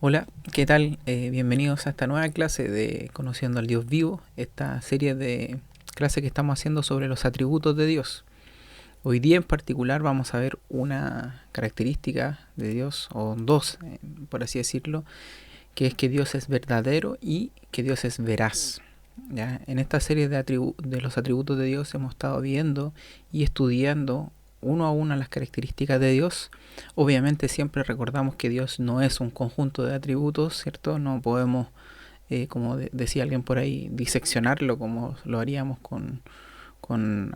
Hola, ¿qué tal? Bienvenidos a esta nueva clase de Conociendo al Dios Vivo, esta serie de clases que estamos haciendo sobre los atributos de Dios. Hoy día en particular vamos a ver una característica de Dios, o dos, por así decirlo, que es que Dios es verdadero y que Dios es veraz. ¿Ya? En esta serie de los atributos de Dios hemos estado viendo y estudiando uno a uno las características de Dios. Obviamente siempre recordamos que Dios no es un conjunto de atributos, ¿cierto? No podemos, como decía alguien por ahí, diseccionarlo como lo haríamos con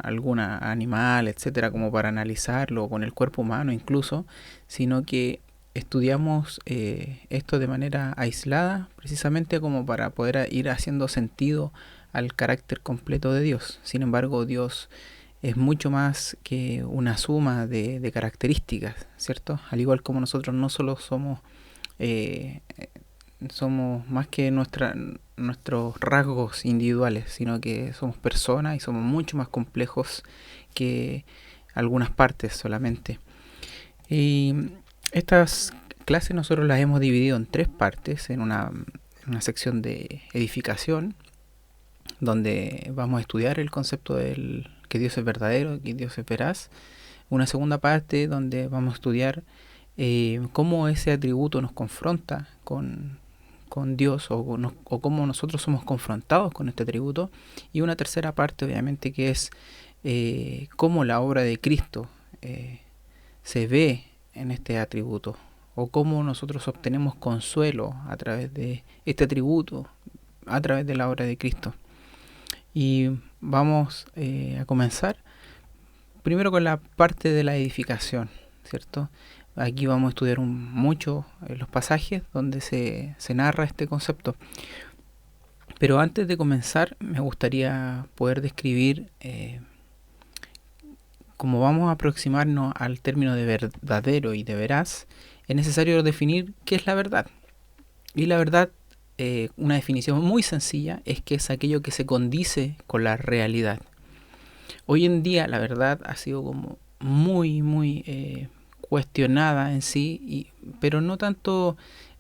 algún animal, etcétera, como para analizarlo, o con el cuerpo humano incluso, sino que estudiamos esto de manera aislada, precisamente como para poder ir haciendo sentido al carácter completo de Dios. Sin embargo, Dios es mucho más que una suma de características, ¿cierto? Al igual como nosotros no solo eh, somos más que nuestros rasgos individuales, sino que somos personas y somos mucho más complejos que algunas partes solamente. Y estas clases nosotros las hemos dividido en tres partes, en una sección de edificación, donde vamos a estudiar el concepto del que Dios es verdadero, que Dios es veraz. Una segunda parte donde vamos a estudiar cómo ese atributo nos confronta con Dios o cómo nosotros somos confrontados con este atributo. Y una tercera parte obviamente que es cómo la obra de Cristo se ve en este atributo o cómo nosotros obtenemos consuelo a través de este atributo, a través de la obra de Cristo. Y vamos a comenzar primero con la parte de la edificación, ¿cierto? Aquí vamos a estudiar mucho los pasajes donde se narra este concepto. Pero antes de comenzar, me gustaría poder describir cómo vamos a aproximarnos al término de verdadero y de veraz. Es necesario definir qué es la verdad. Y la verdad, una definición muy sencilla, es que es aquello que se condice con la realidad. Hoy en día la verdad ha sido como muy cuestionada en sí, pero no tanto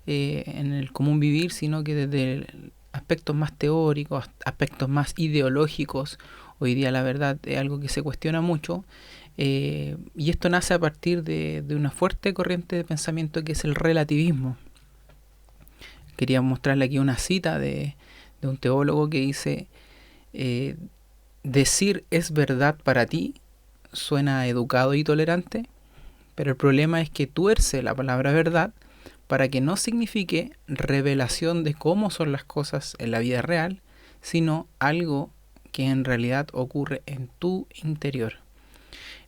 en el común vivir, sino que desde aspectos más teóricos, aspectos más ideológicos. Hoy día la verdad es algo que se cuestiona mucho, y esto nace a partir de una fuerte corriente de pensamiento que es el relativismo. Quería mostrarle aquí una cita de un teólogo que dice: eh, decir es verdad para ti suena educado y tolerante, pero el problema es que tuerce la palabra verdad para que no signifique revelación de cómo son las cosas en la vida real, sino algo que en realidad ocurre en tu interior.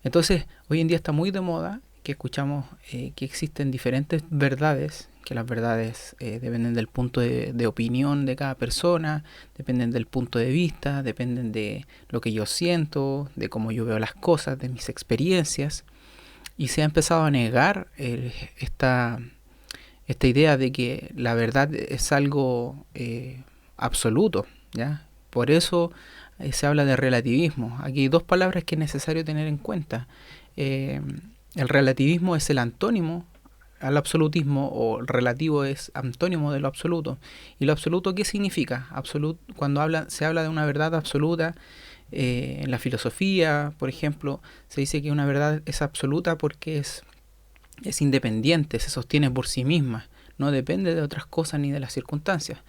Entonces, hoy en día está muy de moda que escuchamos que existen diferentes verdades, que las verdades dependen del punto de opinión de cada persona, dependen del punto de vista, dependen de lo que yo siento, de cómo yo veo las cosas, de mis experiencias, y se ha empezado a negar esta idea de que la verdad es algo absoluto, ¿ya? Por eso se habla de relativismo. Aquí hay dos palabras que es necesario tener en cuenta. Eh, el relativismo es el antónimo al absolutismo, o el relativo es antónimo de lo absoluto. ¿Y lo absoluto qué significa? Cuando se habla de una verdad absoluta, en la filosofía, por ejemplo, se dice que una verdad es absoluta porque es independiente, se sostiene por sí misma, no depende de otras cosas ni de las circunstancias.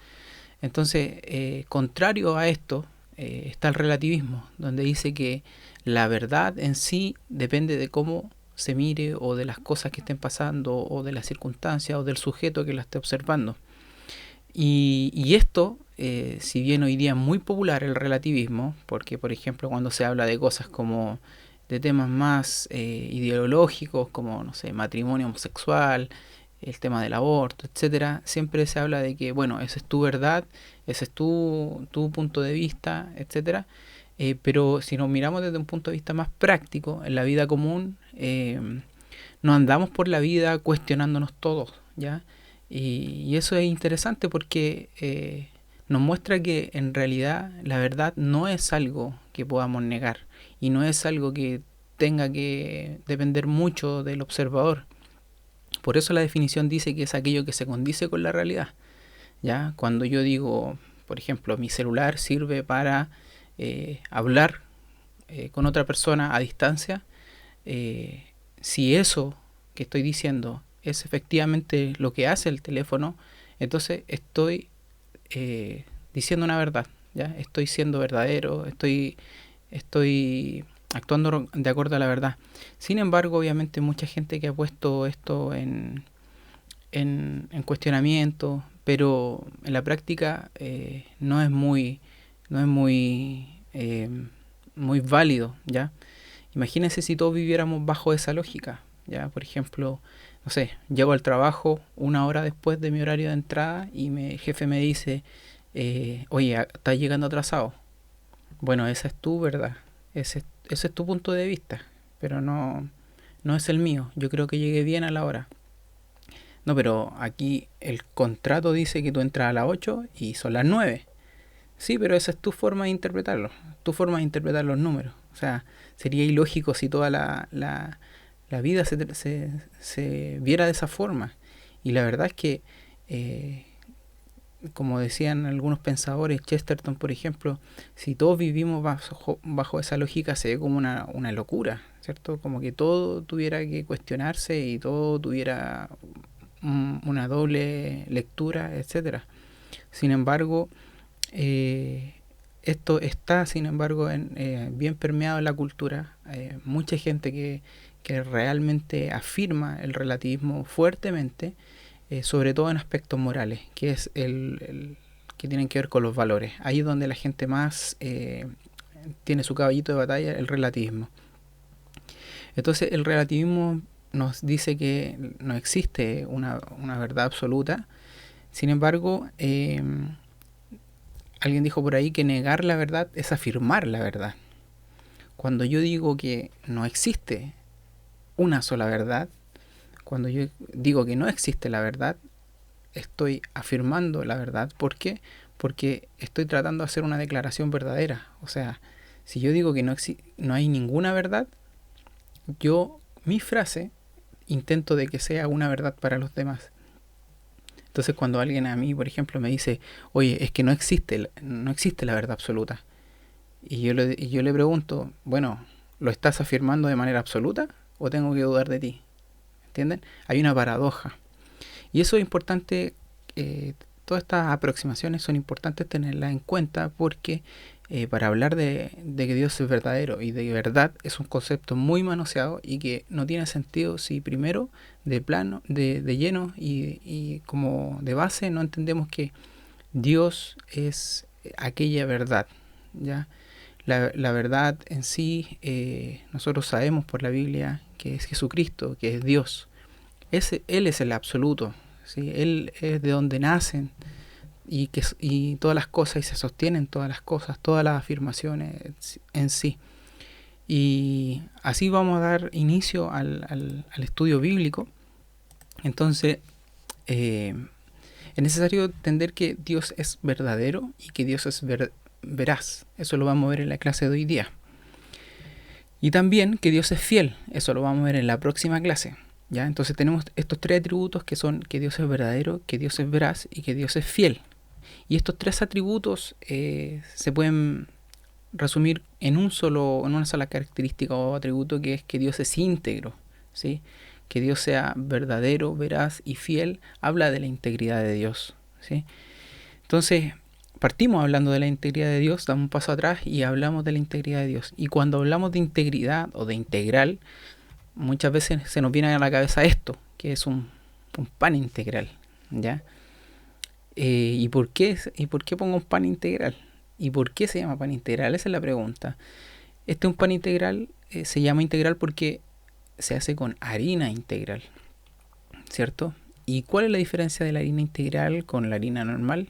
Entonces, contrario a esto, está el relativismo, donde dice que la verdad en sí depende de cómo se mire, o de las cosas que estén pasando, o de las circunstancias, o del sujeto que la esté observando. Y esto, si bien hoy día es muy popular el relativismo, porque por ejemplo cuando se habla de cosas como de temas más ideológicos, como no sé, matrimonio homosexual, el tema del aborto, etcétera, siempre se habla de que, bueno, esa es tu verdad, ese es tu punto de vista, etcétera. Pero si nos miramos desde un punto de vista más práctico, en la vida común, no andamos por la vida cuestionándonos todos, ¿ya? Y eso es interesante porque nos muestra que en realidad la verdad no es algo que podamos negar, y no es algo que tenga que depender mucho del observador. Por eso la definición dice que es aquello que se condice con la realidad. ¿Ya? Cuando yo digo, por ejemplo, mi celular sirve para hablar con otra persona a distancia, si eso que estoy diciendo es efectivamente lo que hace el teléfono, entonces estoy diciendo una verdad, ¿ya? Estoy siendo verdadero, estoy actuando de acuerdo a la verdad. Sin embargo, obviamente mucha gente que ha puesto esto en cuestionamiento, pero en la práctica no es muy válido, ¿ya? Imagínense si todos viviéramos bajo esa lógica, ¿ya? Por ejemplo, no sé, llego al trabajo una hora después de mi horario de entrada y el jefe me dice, oye, estás llegando atrasado. Bueno, esa es tu verdad, ese es tu punto de vista, pero no es el mío. Yo creo que llegué bien a la hora. No, pero aquí el contrato dice que tú entras a las 8 y son las 9. Sí, pero esa es tu forma de interpretarlo, tu forma de interpretar los números. O sea, sería ilógico si toda la vida se viera de esa forma. Y la verdad es que, eh, como decían algunos pensadores, Chesterton, por ejemplo, si todos vivimos bajo esa lógica, se ve como una locura, ¿cierto? Como que todo tuviera que cuestionarse y todo tuviera una doble lectura, etcétera. Sin embargo, esto está, sin embargo, bien permeado en la cultura. Mucha gente que realmente afirma el relativismo fuertemente, sobre todo en aspectos morales, que es el que tienen que ver con los valores. Ahí es donde la gente más tiene su caballito de batalla, el relativismo. Entonces, el relativismo nos dice que no existe una verdad absoluta. Sin embargo, alguien dijo por ahí que negar la verdad es afirmar la verdad. Cuando yo digo que no existe una sola verdad, cuando yo digo que no existe la verdad, estoy afirmando la verdad. ¿Por qué? Porque estoy tratando de hacer una declaración verdadera. O sea, si yo digo que no hay ninguna verdad, mi frase, intento de que sea una verdad para los demás. Entonces cuando alguien a mí, por ejemplo, me dice, oye, es que no existe la verdad absoluta. Y yo le pregunto, bueno, ¿lo estás afirmando de manera absoluta o tengo que dudar de ti? ¿Entienden? Hay una paradoja. Y eso es importante, todas estas aproximaciones son importantes tenerlas en cuenta porque para hablar de que Dios es verdadero y de verdad es un concepto muy manoseado y que no tiene sentido si primero de lleno y como de base no entendemos que Dios es aquella verdad, ¿ya? La verdad en sí, nosotros sabemos por la Biblia que es Jesucristo, que es Dios. Él es el absoluto, ¿sí? Él es de donde nacen y todas las cosas y se sostienen todas las cosas, todas las afirmaciones en sí. Y así vamos a dar inicio al estudio bíblico. Entonces, es necesario entender que Dios es verdadero y que Dios es veraz. Eso lo vamos a ver en la clase de hoy día. Y también que Dios es fiel. Eso lo vamos a ver en la próxima clase. ¿Ya? Entonces tenemos estos tres atributos que son que Dios es verdadero, que Dios es veraz y que Dios es fiel. Y estos tres atributos se pueden resumir en una sola característica o atributo, que es que Dios es íntegro, ¿sí? Que Dios sea verdadero, veraz y fiel, habla de la integridad de Dios, ¿sí? Entonces, partimos hablando de la integridad de Dios, damos un paso atrás y hablamos de la integridad de Dios. Y cuando hablamos de integridad o de integral, muchas veces se nos viene a la cabeza esto, que es un pan integral, ¿ya? ¿Y por qué pongo un pan integral? ¿Y por qué se llama pan integral? Esa es la pregunta. Este un pan integral se llama integral porque se hace con harina integral, ¿cierto? ¿Y cuál es la diferencia de la harina integral con la harina normal?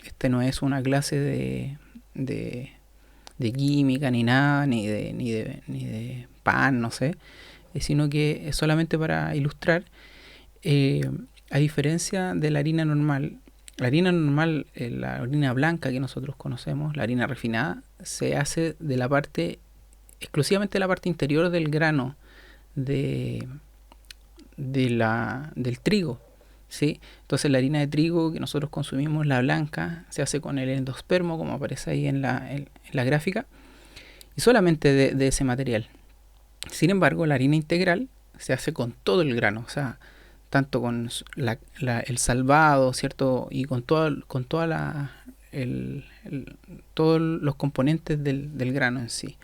Este no es una clase de química ni nada, ni de pan, no sé, sino que es solamente para ilustrar. A diferencia de la harina normal, la harina blanca que nosotros conocemos, la harina refinada, se hace exclusivamente de la parte interior del grano del trigo, ¿sí? Entonces la harina de trigo que nosotros consumimos, la blanca, se hace con el endospermo, como aparece ahí en la gráfica, y solamente de ese material. Sin embargo, la harina integral se hace con todo el grano, o sea, tanto con el salvado, ¿cierto? Y con toda todos los componentes del grano en sí.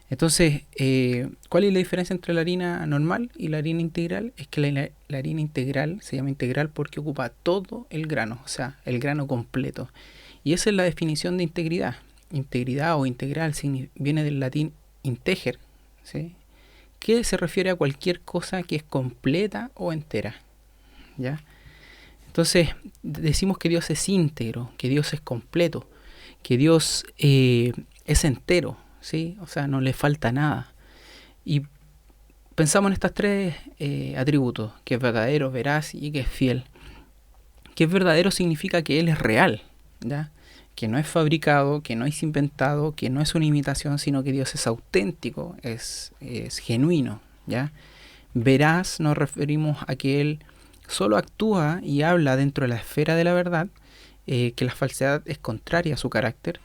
Entonces, ¿cuál es la diferencia entre la harina normal y la harina integral? Es que la harina integral se llama integral porque ocupa todo el grano, o sea, el grano completo. Y esa es la definición de integridad. Integridad o integral viene del latín integer, ¿sí? Que se refiere a cualquier cosa que es completa o entera, ¿ya? Entonces, decimos que Dios es íntegro, que Dios es completo, que Dios es entero, ¿sí? O sea, no le falta nada. Y pensamos en estos tres atributos, que es verdadero, veraz y que es fiel. Que es verdadero significa que Él es real, ¿ya? Que no es fabricado, que no es inventado, que no es una imitación, sino que Dios es auténtico, es genuino, ¿ya? Veraz nos referimos a que Él solo actúa y habla dentro de la esfera de la verdad, que la falsedad es contraria a su carácter.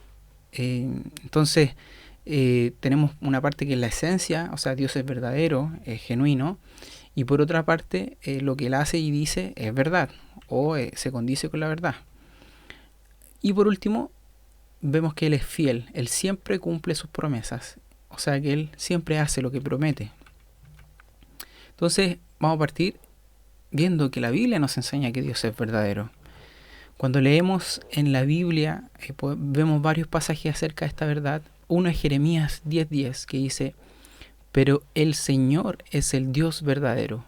Entonces, tenemos una parte que es la esencia, o sea, Dios es verdadero, es genuino, y por otra parte, lo que Él hace y dice es verdad, o se condice con la verdad. Y por último, vemos que Él es fiel, Él siempre cumple sus promesas, o sea que Él siempre hace lo que promete. Entonces, vamos a partir viendo que la Biblia nos enseña que Dios es verdadero. Cuando leemos en la Biblia, vemos varios pasajes acerca de esta verdad. Uno es Jeremías 10:10, que dice: pero el Señor es el Dios verdadero.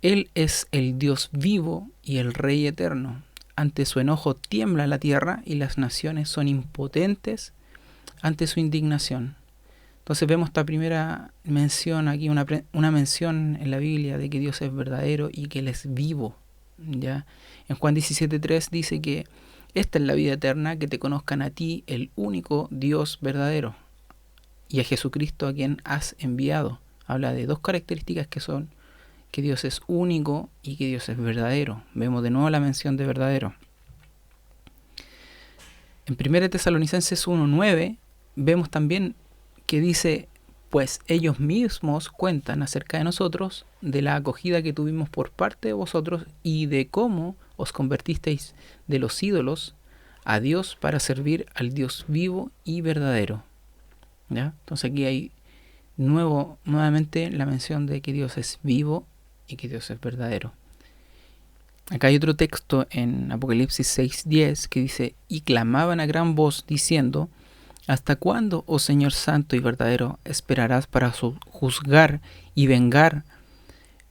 Él es el Dios vivo y el Rey eterno. Ante su enojo tiembla la tierra y las naciones son impotentes ante su indignación. Entonces vemos esta primera mención aquí, una mención en la Biblia de que Dios es verdadero y que Él es vivo, ¿ya? En Juan 17:3 dice que esta es la vida eterna, que te conozcan a ti, el único Dios verdadero, y a Jesucristo a quien has enviado. Habla de dos características que son que Dios es único y que Dios es verdadero. Vemos de nuevo la mención de verdadero. En 1 Tesalonicenses 1:9 vemos también que dice: pues ellos mismos cuentan acerca de nosotros, de la acogida que tuvimos por parte de vosotros y de cómo os convertisteis de los ídolos a Dios para servir al Dios vivo y verdadero. ¿Ya? Entonces aquí hay nuevamente la mención de que Dios es vivo y que Dios es verdadero. Acá hay otro texto en Apocalipsis 6:10 que dice: y clamaban a gran voz diciendo: ¿hasta cuándo, oh Señor santo y verdadero, esperarás para juzgar y vengar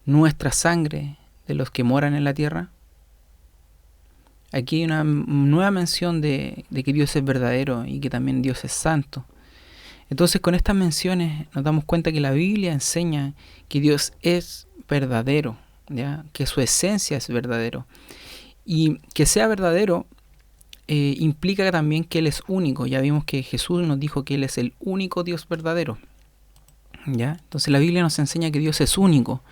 nuestra sangre de los que moran en la tierra? Aquí hay una nueva mención de que Dios es verdadero y que también Dios es santo. Entonces, con estas menciones nos damos cuenta que la Biblia enseña que Dios es verdadero, ¿ya? Que su esencia es verdadero. Y que sea verdadero implica también que Él es único. Ya vimos que Jesús nos dijo que Él es el único Dios verdadero, ¿ya? Entonces la Biblia nos enseña que Dios es único.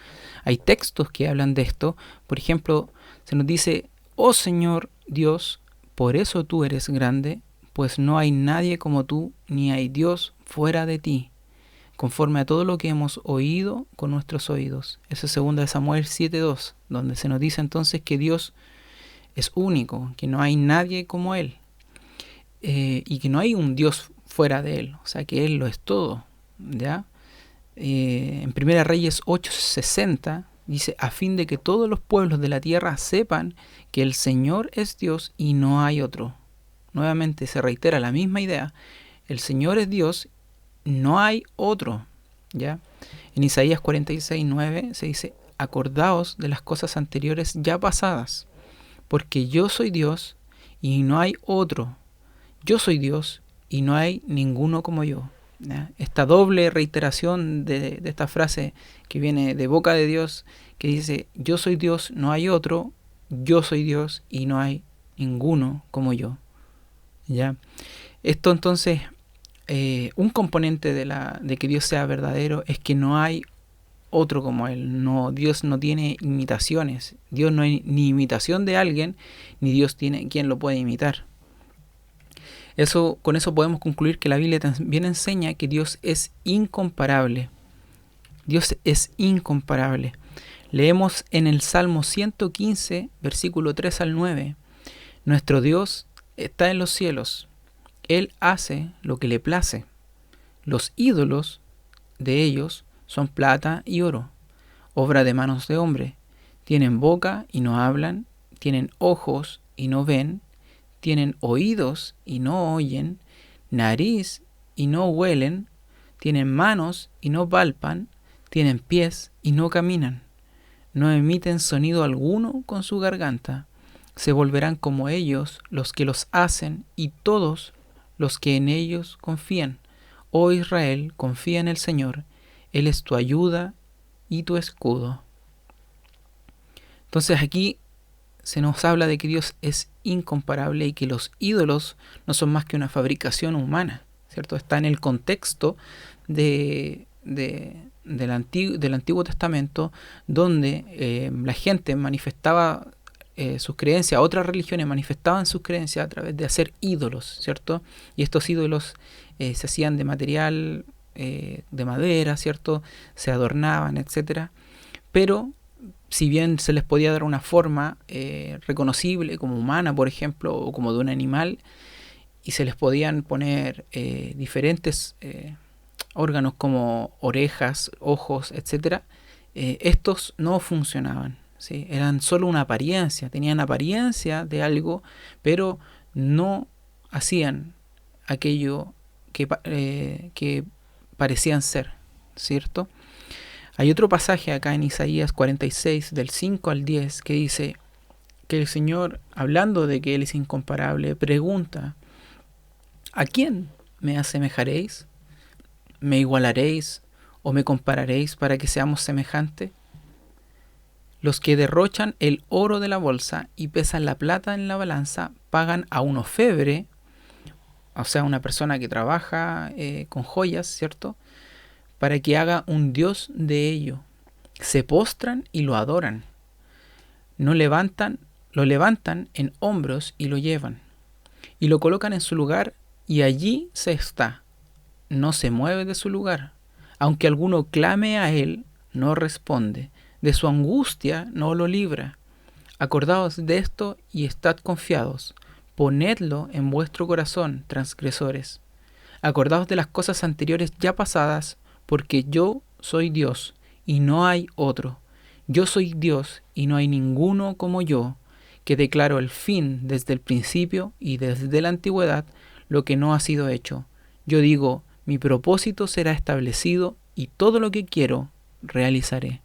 Hay textos que hablan de esto. Por ejemplo, se nos dice: oh Señor Dios, por eso tú eres grande, pues no hay nadie como tú, ni hay Dios fuera de ti, conforme a todo lo que hemos oído con nuestros oídos. Eso es 2 Samuel 7:2, donde se nos dice entonces que Dios es único, que no hay nadie como Él, y que no hay un Dios fuera de Él, o sea que Él lo es todo, ¿ya? En 1 Reyes 8:60 dice: a fin de que todos los pueblos de la tierra sepan que el Señor es Dios y no hay otro. Nuevamente se reitera la misma idea: el Señor es Dios, no hay otro, ¿ya? En Isaías 46:9 se dice: acordaos de las cosas anteriores ya pasadas, porque yo soy Dios y no hay otro. Yo soy Dios y no hay ninguno como yo, ¿ya? Esta doble reiteración de esta frase que viene de boca de Dios, que dice: yo soy Dios, no hay otro, yo soy Dios y no hay ninguno como yo, ¿ya? Esto entonces, un componente de que Dios sea verdadero es que no hay otro como Él. No, Dios no tiene imitaciones. Dios no hay ni imitación de alguien, ni Dios tiene quien lo puede imitar. Con eso podemos concluir que la Biblia también enseña que Dios es incomparable. Dios es incomparable. Leemos en el Salmo 115, versículo 3 al 9. Nuestro Dios está en los cielos. Él hace lo que le place. Los ídolos de ellos son plata y oro, obra de manos de hombre. Tienen boca y no hablan, tienen ojos y no ven, tienen oídos y no oyen, nariz y no huelen, tienen manos y no palpan, tienen pies y no caminan. No emiten sonido alguno con su garganta. Se volverán como ellos los que los hacen y todos los que en ellos confían. Oh Israel, confía en el Señor. Él es tu ayuda y tu escudo. Entonces aquí se nos habla de que Dios es incomparable y que los ídolos no son más que una fabricación humana, ¿cierto? Está en el contexto del Antiguo Testamento, donde la gente manifestaba sus creencias, otras religiones manifestaban sus creencias a través de hacer ídolos, ¿cierto? Y estos ídolos se hacían de material, de madera, ¿cierto? Se adornaban, etcétera. Pero si bien se les podía dar una forma reconocible como humana, por ejemplo, o como de un animal, y se les podían poner diferentes órganos como orejas, ojos, etcétera, estos no funcionaban, ¿sí? Eran solo una apariencia, tenían apariencia de algo, pero no hacían aquello que parecían ser, ¿cierto? Hay otro pasaje acá en Isaías 46, del 5 al 10, que dice que el Señor, hablando de que Él es incomparable, pregunta: ¿a quién me asemejaréis? ¿Me igualaréis o me compararéis para que seamos semejantes? Los que derrochan el oro de la bolsa y pesan la plata en la balanza pagan a un orfebre, o sea, una persona que trabaja con joyas, ¿cierto?, para que haga un dios de ello. Se postran y lo adoran. Lo levantan en hombros y lo llevan. Y lo colocan en su lugar y allí se está. No se mueve de su lugar. Aunque alguno clame a él, no responde. De su angustia no lo libra. Acordaos de esto y estad confiados. Ponedlo en vuestro corazón, transgresores. Acordaos de las cosas anteriores ya pasadas, porque yo soy Dios y no hay otro. Yo soy Dios y no hay ninguno como yo, que declaro el fin desde el principio y desde la antigüedad lo que no ha sido hecho. Yo digo, mi propósito será establecido y todo lo que quiero realizaré.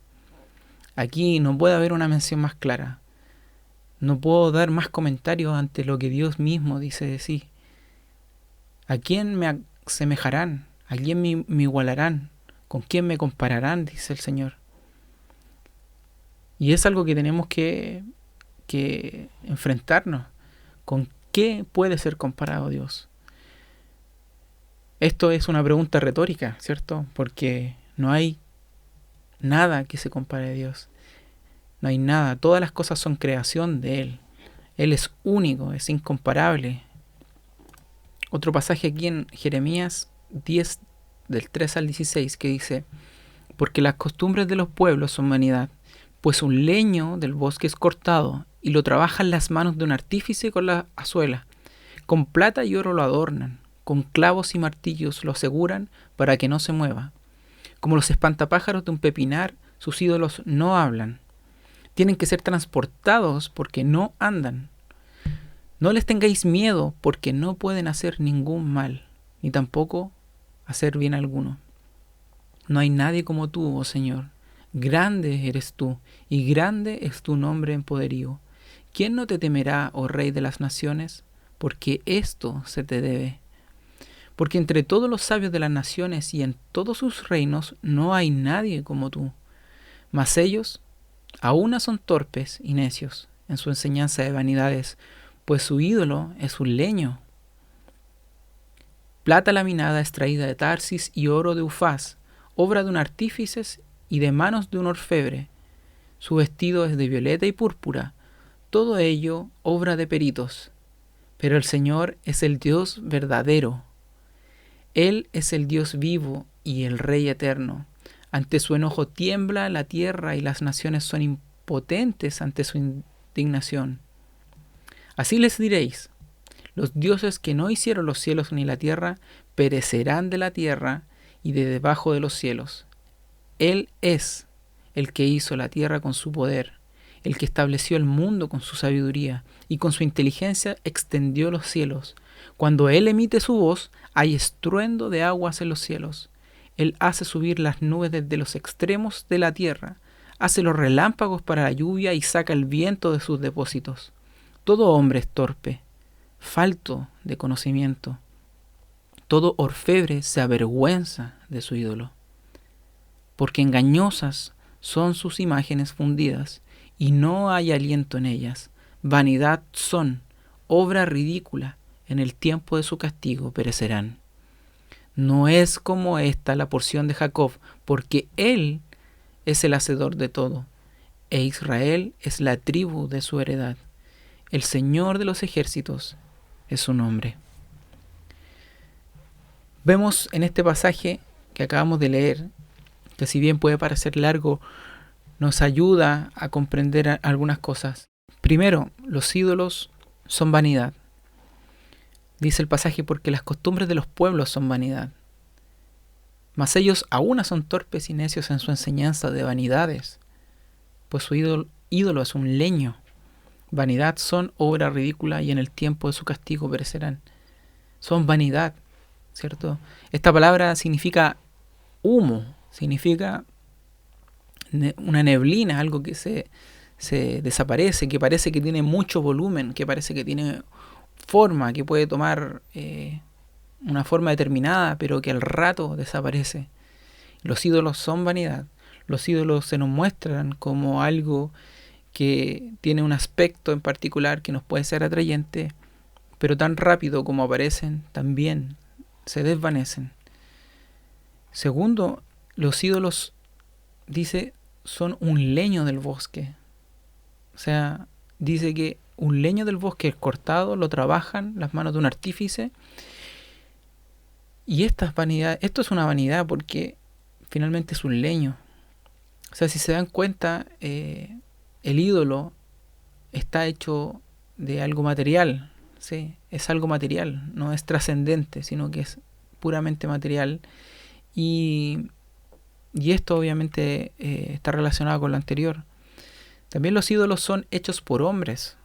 Aquí no puede haber una mención más clara. No puedo dar más comentarios ante lo que Dios mismo dice de sí. ¿A quién me asemejarán? ¿A quién me igualarán? ¿Con quién me compararán?, dice el Señor. Y es algo que tenemos que enfrentarnos. ¿Con qué puede ser comparado Dios? Esto es una pregunta retórica, ¿cierto? Porque no hay nada que se compare a Dios. No hay nada. Todas las cosas son creación de Él. Él es único, es incomparable. Otro pasaje aquí en Jeremías 10, del 3 al 16, que dice: porque las costumbres de los pueblos son vanidad, pues un leño del bosque es cortado, y lo trabajan las manos de un artífice con la azuela. Con plata y oro lo adornan, con clavos y martillos lo aseguran para que no se mueva. Como los espantapájaros de un pepinar, sus ídolos no hablan. Tienen que ser transportados porque no andan. No les tengáis miedo, porque no pueden hacer ningún mal, ni tampoco hacer bien alguno. No hay nadie como tú, oh Señor. Grande eres tú, y grande es tu nombre en poderío. ¿Quién no te temerá, oh Rey de las naciones? Porque esto se te debe. Porque entre todos los sabios de las naciones y en todos sus reinos no hay nadie como tú. Mas ellos aún son torpes y necios en su enseñanza de vanidades, pues su ídolo es un leño. Plata laminada extraída de Tarsis y oro de Ufaz, obra de un artífice y de manos de un orfebre. Su vestido es de violeta y púrpura, todo ello obra de peritos. Pero el Señor es el Dios verdadero. Él es el Dios vivo y el Rey eterno. Ante su enojo tiembla la tierra y las naciones son impotentes ante su indignación. Así les diréis: los dioses que no hicieron los cielos ni la tierra perecerán de la tierra y de debajo de los cielos. Él es el que hizo la tierra con su poder, el que estableció el mundo con su sabiduría y con su inteligencia extendió los cielos. Cuando Él emite su voz, hay estruendo de aguas en los cielos. Él hace subir las nubes desde los extremos de la tierra, hace los relámpagos para la lluvia y saca el viento de sus depósitos. Todo hombre es torpe, falto de conocimiento. Todo orfebre se avergüenza de su ídolo, porque engañosas son sus imágenes fundidas, y no hay aliento en ellas. Vanidad son, obra ridícula, en el tiempo de su castigo perecerán. No es como esta la porción de Jacob, porque él es el hacedor de todo, e Israel es la tribu de su heredad. El Señor de los ejércitos es su nombre. Vemos en este pasaje que acabamos de leer, que si bien puede parecer largo, nos ayuda a comprender algunas cosas. Primero, los ídolos son vanidad. Dice el pasaje: porque las costumbres de los pueblos son vanidad. Mas ellos aún son torpes y necios en su enseñanza de vanidades, pues su ídolo es un leño. Vanidad son, obra ridícula, y en el tiempo de su castigo perecerán. Son vanidad, ¿cierto? Esta palabra significa humo, significa una neblina, algo que se desaparece, que parece que tiene mucho volumen, que parece que tiene forma, que puede tomar una forma determinada, pero que al rato desaparece. Los ídolos son vanidad. Los ídolos se nos muestran como algo que tiene un aspecto en particular que nos puede ser atrayente, pero tan rápido como aparecen, también se desvanecen. Segundo, los ídolos, dice, son un leño del bosque. O sea, dice que un leño del bosque es cortado, lo trabajan las manos de un artífice. Y esto es una vanidad porque finalmente es un leño. O sea, si se dan cuenta, el ídolo está hecho de algo material, ¿sí? Es algo material, no es trascendente, sino que es puramente material. Y esto obviamente está relacionado con lo anterior. También los ídolos son hechos por hombres.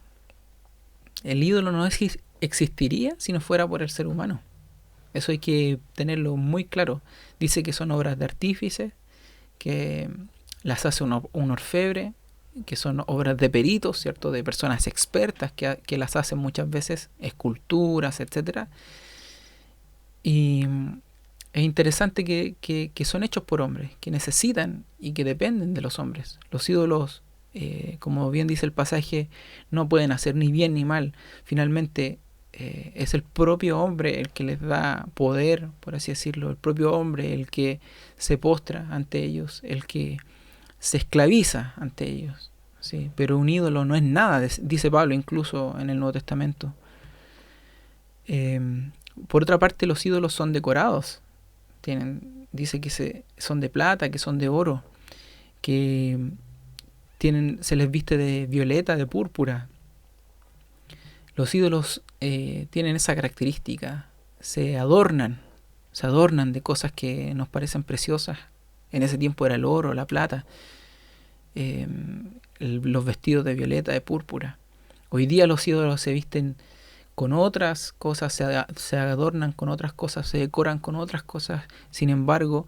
El ídolo no existiría si no fuera por el ser humano. Eso hay que tenerlo muy claro. Dice que son obras de artífices, que las hace un orfebre, que son obras de peritos, ¿cierto? De personas expertas que las hacen muchas veces, esculturas, etc. Y es interesante que son hechos por hombres, que necesitan y que dependen de los hombres. Los ídolos, como bien dice el pasaje, no pueden hacer ni bien ni mal. Finalmente, es el propio hombre el que les da poder, por así decirlo, el propio hombre el que se postra ante ellos, el que se esclaviza ante ellos, ¿sí? Pero un ídolo no es nada, dice Pablo incluso en el Nuevo Testamento. Por otra parte, los ídolos son decorados. Dice que son de plata, que son de oro, que se les viste de violeta, de púrpura. Los ídolos tienen esa característica, se adornan de cosas que nos parecen preciosas. En ese tiempo era el oro, la plata, los vestidos de violeta, de púrpura. Hoy día los ídolos se visten con otras cosas, se adornan con otras cosas, se decoran con otras cosas. Sin embargo,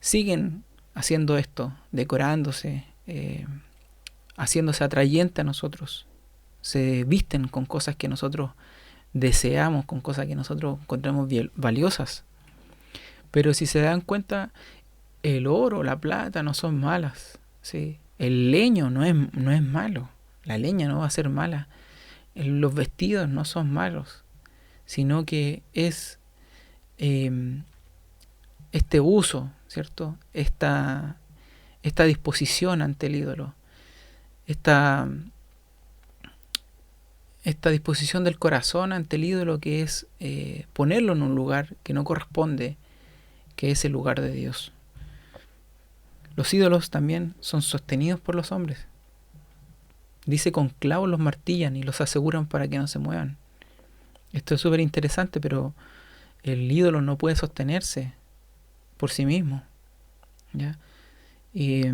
siguen haciendo esto, decorándose, haciéndose atrayente a nosotros. Se visten con cosas que nosotros deseamos, con cosas que nosotros encontramos valiosas. Pero si se dan cuenta, el oro, la plata no son malas, ¿sí? El leño no es malo, la leña no va a ser mala, los vestidos no son malos, sino que es este uso, ¿cierto? Esta esta disposición ante el ídolo, esta disposición del corazón ante el ídolo, que es ponerlo en un lugar que no corresponde, que es el lugar de Dios. Los ídolos también son sostenidos por los hombres. Dice, con clavos los martillan y los aseguran para que no se muevan. Esto es súper interesante, pero el ídolo no puede sostenerse por sí mismo, ¿ya? Y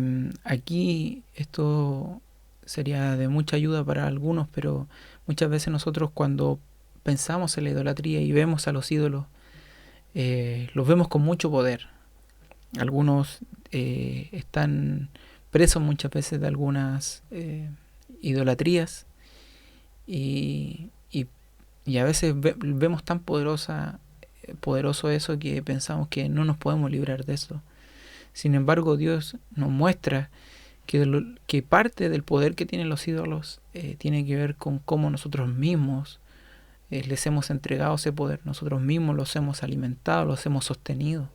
aquí esto sería de mucha ayuda para algunos, pero muchas veces nosotros, cuando pensamos en la idolatría y vemos a los ídolos, los vemos con mucho poder. Algunos están presos muchas veces de algunas idolatrías, y a veces vemos tan poderoso eso, que pensamos que no nos podemos librar de eso. Sin embargo, Dios nos muestra que parte del poder que tienen los ídolos tiene que ver con cómo nosotros mismos les hemos entregado ese poder. Nosotros mismos los hemos alimentado, los hemos sostenido.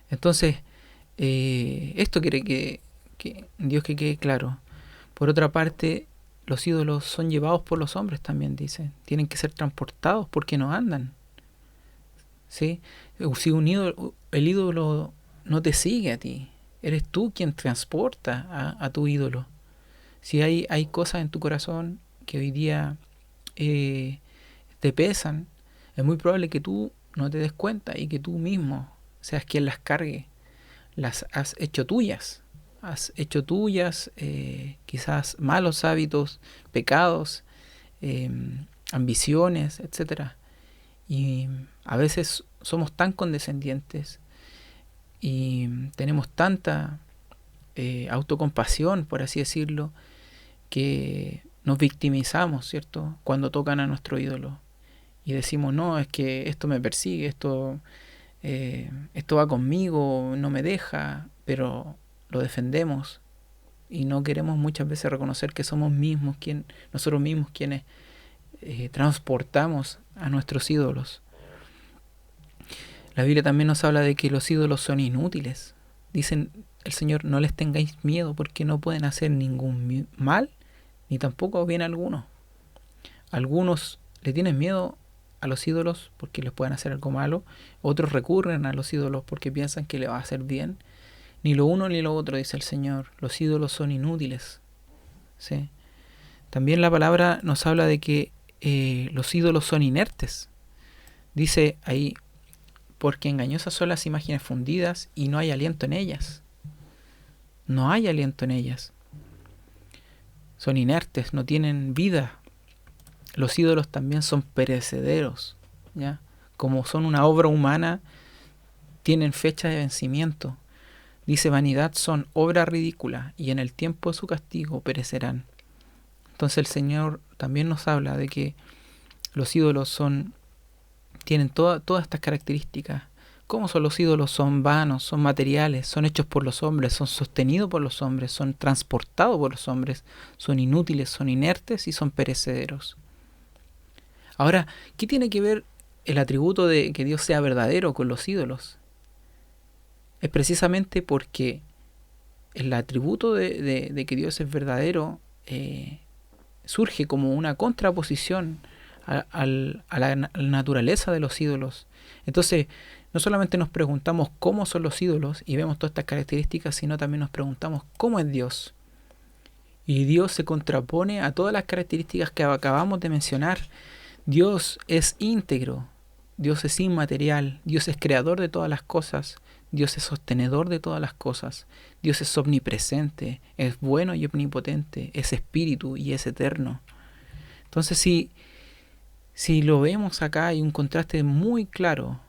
Entonces, esto quiere que Dios, que quede claro. Por otra parte, los ídolos son llevados por los hombres también, dice. Tienen que ser transportados porque no andan, ¿sí? Si el ídolo no te sigue a ti, eres tú quien transporta a tu ídolo. Si hay cosas en tu corazón que hoy día te pesan, es muy probable que tú no te des cuenta y que tú mismo seas quien las cargue. Las has hecho tuyas. Has hecho tuyas quizás malos hábitos, pecados, ambiciones, etcétera. Y a veces somos tan condescendientes y tenemos tanta autocompasión, por así decirlo, que nos victimizamos, ¿cierto?, cuando tocan a nuestro ídolo y decimos, no, es que esto me persigue, esto va conmigo, no me deja, pero lo defendemos y no queremos muchas veces reconocer que somos nosotros mismos quienes transportamos a nuestros ídolos. La Biblia también nos habla de que los ídolos son inútiles. Dicen el Señor, no les tengáis miedo, porque no pueden hacer ningún mal, ni tampoco bien alguno. Algunos le tienen miedo a los ídolos porque les pueden hacer algo malo. Otros recurren a los ídolos porque piensan que les va a hacer bien. Ni lo uno ni lo otro, dice el Señor. Los ídolos son inútiles, ¿sí? También la palabra nos habla de que los ídolos son inertes. Dice ahí, porque engañosas son las imágenes fundidas y no hay aliento en ellas. No hay aliento en ellas. Son inertes, no tienen vida. Los ídolos también son perecederos, ¿ya? Como son una obra humana, tienen fecha de vencimiento. Dice, vanidad son obra ridícula, y en el tiempo de su castigo perecerán. Entonces el Señor también nos habla de que los ídolos tienen todas estas características. ¿Cómo son los ídolos? Son vanos, son materiales, son hechos por los hombres, son sostenidos por los hombres, son transportados por los hombres, son inútiles, son inertes y son perecederos. Ahora, ¿qué tiene que ver el atributo de que Dios sea verdadero con los ídolos? Es precisamente porque el atributo de que Dios es verdadero surge como una contraposición a la naturaleza de los ídolos. Entonces, no solamente nos preguntamos cómo son los ídolos y vemos todas estas características, sino también nos preguntamos cómo es Dios. Y Dios se contrapone a todas las características que acabamos de mencionar. Dios es íntegro, Dios es inmaterial, Dios es creador de todas las cosas, Dios es sostenedor de todas las cosas, Dios es omnipresente, es bueno y omnipotente, es espíritu y es eterno. Entonces, si lo vemos acá, hay un contraste muy claro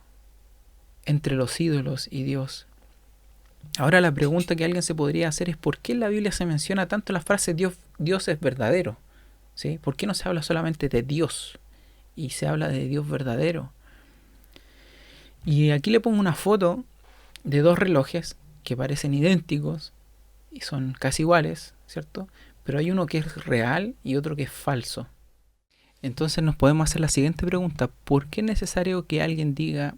entre los ídolos y Dios. Ahora la pregunta que alguien se podría hacer es ¿por qué en la Biblia se menciona tanto la frase Dios es verdadero? ¿Sí? ¿Por qué no se habla solamente de Dios y se habla de Dios verdadero? Y aquí le pongo una foto de dos relojes que parecen idénticos y son casi iguales, ¿cierto? Pero hay uno que es real y otro que es falso. Entonces nos podemos hacer la siguiente pregunta: ¿por qué es necesario que alguien diga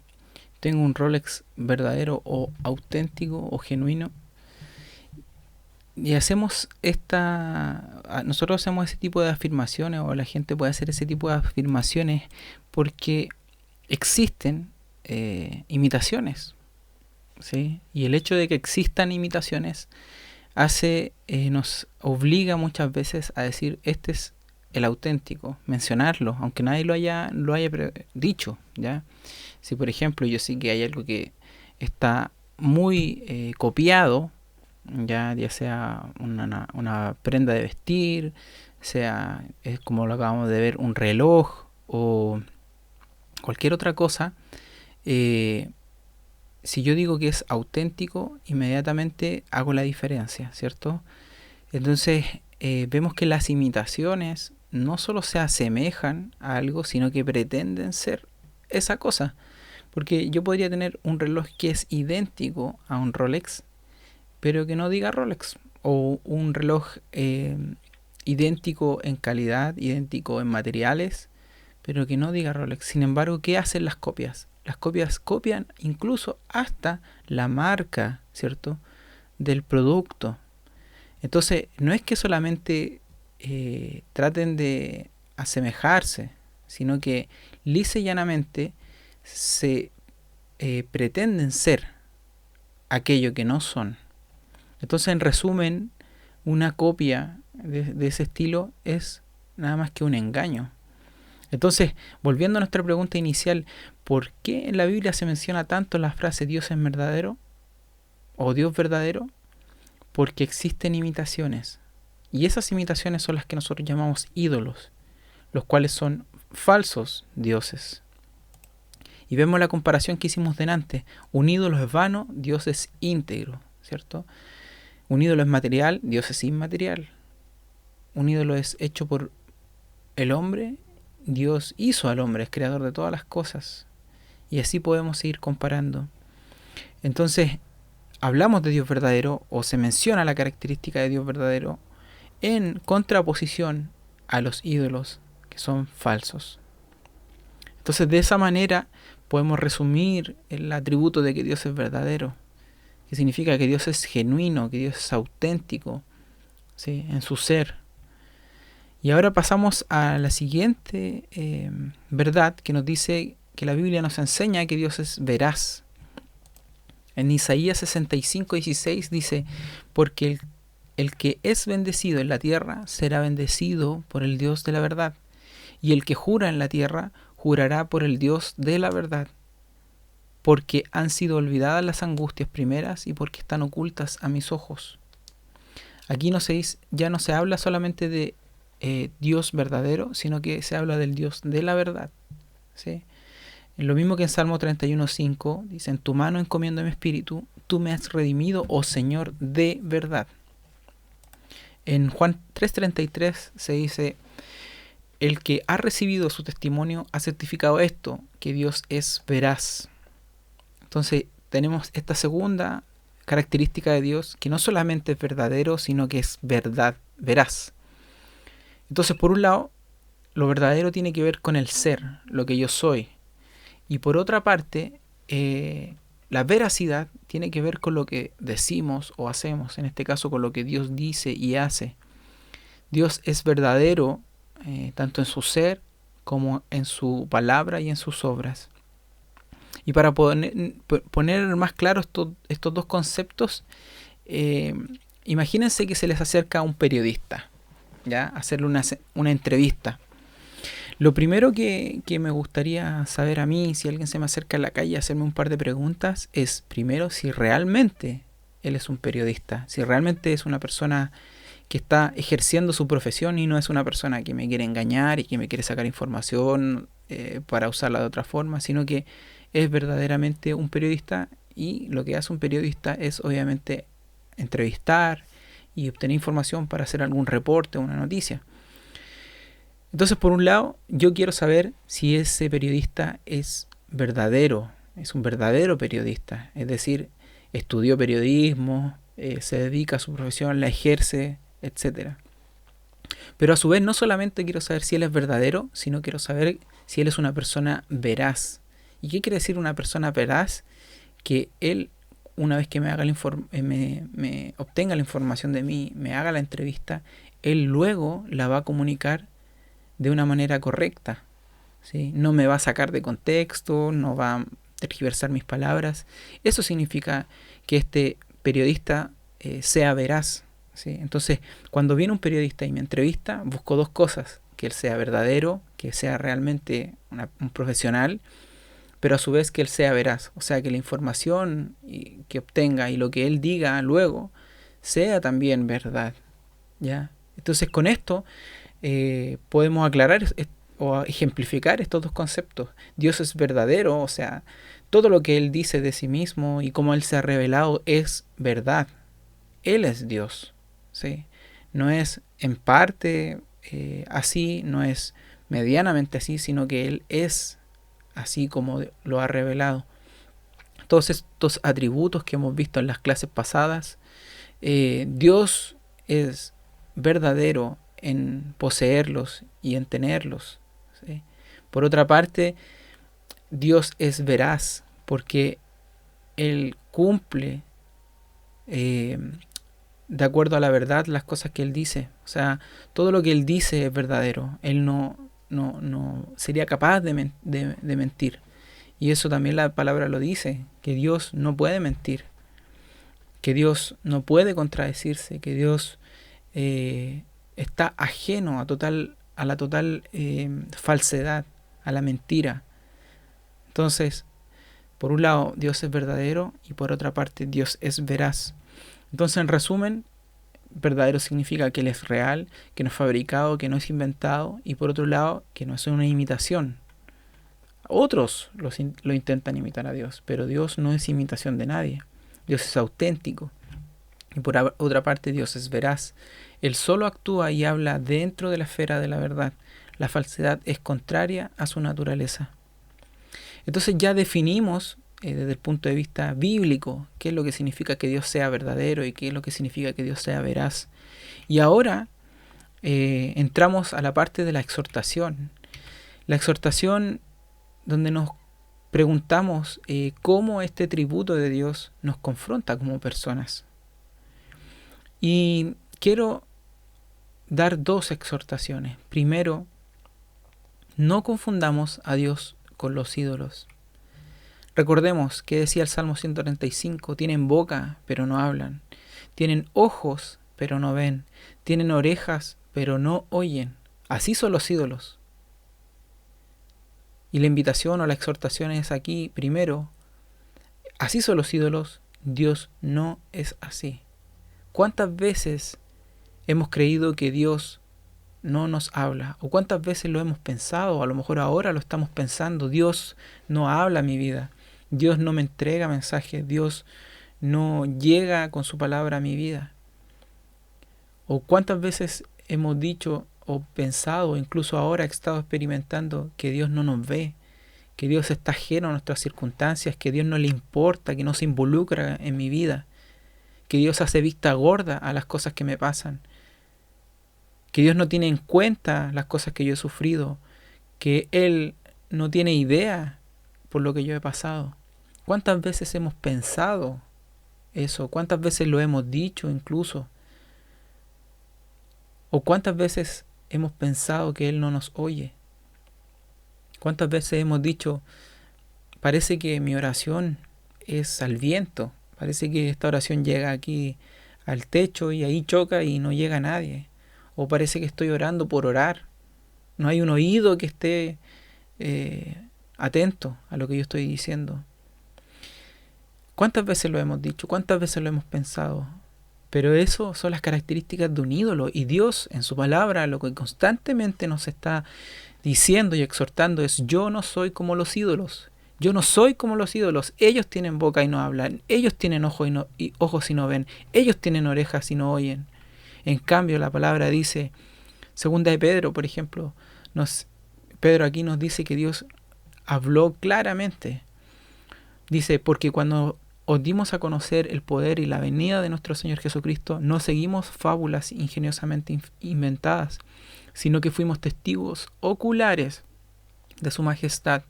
tengo un Rolex verdadero o auténtico o genuino Y nosotros hacemos ese tipo de afirmaciones, o la gente puede hacer ese tipo de afirmaciones porque existen imitaciones, ¿sí? Y el hecho de que existan imitaciones nos obliga muchas veces a decir, este es el auténtico, mencionarlo, aunque nadie lo haya dicho, ¿ya? Si por ejemplo yo sé que hay algo que está muy copiado, ya sea una prenda de vestir, sea, es como lo acabamos de ver, un reloj o cualquier otra cosa, si yo digo que es auténtico, inmediatamente hago la diferencia, ¿cierto? Entonces vemos que las imitaciones no solo se asemejan a algo, sino que pretenden ser esa cosa. Porque yo podría tener un reloj que es idéntico a un Rolex, pero que no diga Rolex. O un reloj idéntico en calidad, idéntico en materiales, pero que no diga Rolex. Sin embargo, ¿qué hacen las copias? Las copias copian incluso hasta la marca, ¿cierto?, del producto. Entonces, no es que solamente traten de asemejarse, sino que lisa y llanamente se pretenden ser aquello que no son. Entonces, en resumen, una copia de ese estilo es nada más que un engaño. Entonces, volviendo a nuestra pregunta inicial, ¿por qué en la Biblia se menciona tanto la frase Dios es verdadero o Dios verdadero? Porque existen imitaciones. Y esas imitaciones son las que nosotros llamamos ídolos, los cuales son falsos dioses. Y vemos la comparación que hicimos delante. Un ídolo es vano, Dios es íntegro, ¿cierto? Un ídolo es material, Dios es inmaterial. Un ídolo es hecho por el hombre, Dios hizo al hombre, es creador de todas las cosas. Y así podemos seguir comparando. Entonces, hablamos de Dios verdadero, o se menciona la característica de Dios verdadero, en contraposición a los ídolos que son falsos. Entonces, de esa manera podemos resumir el atributo de que Dios es verdadero, que significa que Dios es genuino, que Dios es auténtico, ¿sí?, en su ser. Y ahora pasamos a la siguiente verdad que nos dice que la Biblia nos enseña que Dios es veraz. En Isaías 65:16 dice, porque el que es bendecido en la tierra será bendecido por el Dios de la verdad, y el que jura en la tierra jurará por el Dios de la verdad, porque han sido olvidadas las angustias primeras y porque están ocultas a mis ojos. Aquí ya no se habla solamente de Dios verdadero, sino que se habla del Dios de la verdad, ¿sí? Lo mismo que en Salmo 31:5 dice, en tu mano encomiendo mi espíritu, tú me has redimido, oh Señor, de verdad. En Juan 3:33 se dice, el que ha recibido su testimonio ha certificado esto, que Dios es veraz. Entonces tenemos esta segunda característica de Dios, que no solamente es verdadero, sino que es verdad, veraz. Entonces, por un lado, lo verdadero tiene que ver con el ser, lo que yo soy. Y por otra parte, la veracidad tiene que ver con lo que decimos o hacemos, en este caso con lo que Dios dice y hace. Dios es verdadero tanto en su ser como en su palabra y en sus obras. Y para poner más claro estos dos conceptos, imagínense que se les acerca a un periodista, ¿ya?, hacerle una entrevista. Lo primero que me gustaría saber a mí, si alguien se me acerca en la calle a hacerme un par de preguntas, es primero si realmente él es un periodista, si realmente es una persona que está ejerciendo su profesión y no es una persona que me quiere engañar y que me quiere sacar información para usarla de otra forma, sino que es verdaderamente un periodista, y lo que hace un periodista es obviamente entrevistar y obtener información para hacer algún reporte o una noticia. Entonces, por un lado, yo quiero saber si ese periodista es verdadero, es un verdadero periodista, es decir, estudió periodismo, se dedica a su profesión, la ejerce, etc. Pero a su vez no solamente quiero saber si él es verdadero, sino quiero saber si él es una persona veraz. ¿Y qué quiere decir una persona veraz? Que él, una vez que me haga me obtenga la información de mí, me haga la entrevista, él luego la va a comunicar de una manera correcta, ¿sí? No me va a sacar de contexto, no va a tergiversar mis palabras. Eso significa que este periodista sea veraz, ¿sí? Entonces, cuando viene un periodista y me entrevista, busco dos cosas: que él sea verdadero, que sea realmente un profesional, pero a su vez que él sea veraz, o sea, que la información que obtenga y lo que él diga luego sea también verdad, ¿ya? Entonces, con esto podemos aclarar o ejemplificar estos dos conceptos. Dios es verdadero, o sea, todo lo que él dice de sí mismo y cómo él se ha revelado es verdad. Él es Dios, ¿sí? No es en parte así, no es medianamente así, sino que él es así como lo ha revelado. Todos estos atributos que hemos visto en las clases pasadas, Dios es verdadero en poseerlos y en tenerlos, ¿sí? Por otra parte, Dios es veraz porque Él cumple de acuerdo a la verdad las cosas que Él dice. O sea, todo lo que Él dice es verdadero. Él no sería capaz de mentir. Y eso también la palabra lo dice, que Dios no puede mentir, que Dios no puede contradecirse, que Dios está ajeno a la total falsedad, a la mentira. Entonces, por un lado, Dios es verdadero y por otra parte, Dios es veraz. Entonces, en resumen, verdadero significa que Él es real, que no es fabricado, que no es inventado, y por otro lado, que no es una imitación. Otros lo intentan imitar a Dios, pero Dios no es imitación de nadie. Dios es auténtico. Y por otra parte, Dios es veraz. Él solo actúa y habla dentro de la esfera de la verdad. La falsedad es contraria a su naturaleza. Entonces ya definimos desde el punto de vista bíblico qué es lo que significa que Dios sea verdadero y qué es lo que significa que Dios sea veraz. Y ahora entramos a la parte de la exhortación. La exhortación donde nos preguntamos cómo este tributo de Dios nos confronta como personas. Y quiero dar dos exhortaciones. Primero, no confundamos a Dios con los ídolos. Recordemos que decía el Salmo 135, tienen boca, pero no hablan. Tienen ojos, pero no ven. Tienen orejas, pero no oyen. Así son los ídolos. Y la invitación o la exhortación es aquí, primero, así son los ídolos, Dios no es así. ¿Cuántas veces hemos creído que Dios no nos habla? ¿O cuántas veces lo hemos pensado? A lo mejor ahora lo estamos pensando. Dios no habla a mi vida. Dios no me entrega mensajes. Dios no llega con su palabra a mi vida. ¿O cuántas veces hemos dicho o pensado, incluso ahora he estado experimentando, que Dios no nos ve, que Dios está ajeno a nuestras circunstancias, que Dios no le importa, que no se involucra en mi vida, que Dios hace vista gorda a las cosas que me pasan, que Dios no tiene en cuenta las cosas que yo he sufrido, que Él no tiene idea por lo que yo he pasado? ¿Cuántas veces hemos pensado eso? ¿Cuántas veces lo hemos dicho incluso? ¿O cuántas veces hemos pensado que Él no nos oye? ¿Cuántas veces hemos dicho, parece que mi oración es al viento, parece que esta oración llega aquí al techo y ahí choca y no llega a nadie? O parece que estoy orando por orar, no hay un oído que esté atento a lo que yo estoy diciendo. ¿Cuántas veces lo hemos dicho? ¿Cuántas veces lo hemos pensado? Pero eso son las características de un ídolo, y Dios en su palabra lo que constantemente nos está diciendo y exhortando es: yo no soy como los ídolos, yo no soy como los ídolos. Ellos tienen boca y no hablan, ellos tienen ojos y no ven, ellos tienen orejas y no oyen. En cambio la palabra dice, segunda de Pedro, por ejemplo, Pedro aquí nos dice que Dios habló claramente. Dice, porque cuando os dimos a conocer el poder y la venida de nuestro Señor Jesucristo, no seguimos fábulas ingeniosamente inventadas, sino que fuimos testigos oculares de su majestad.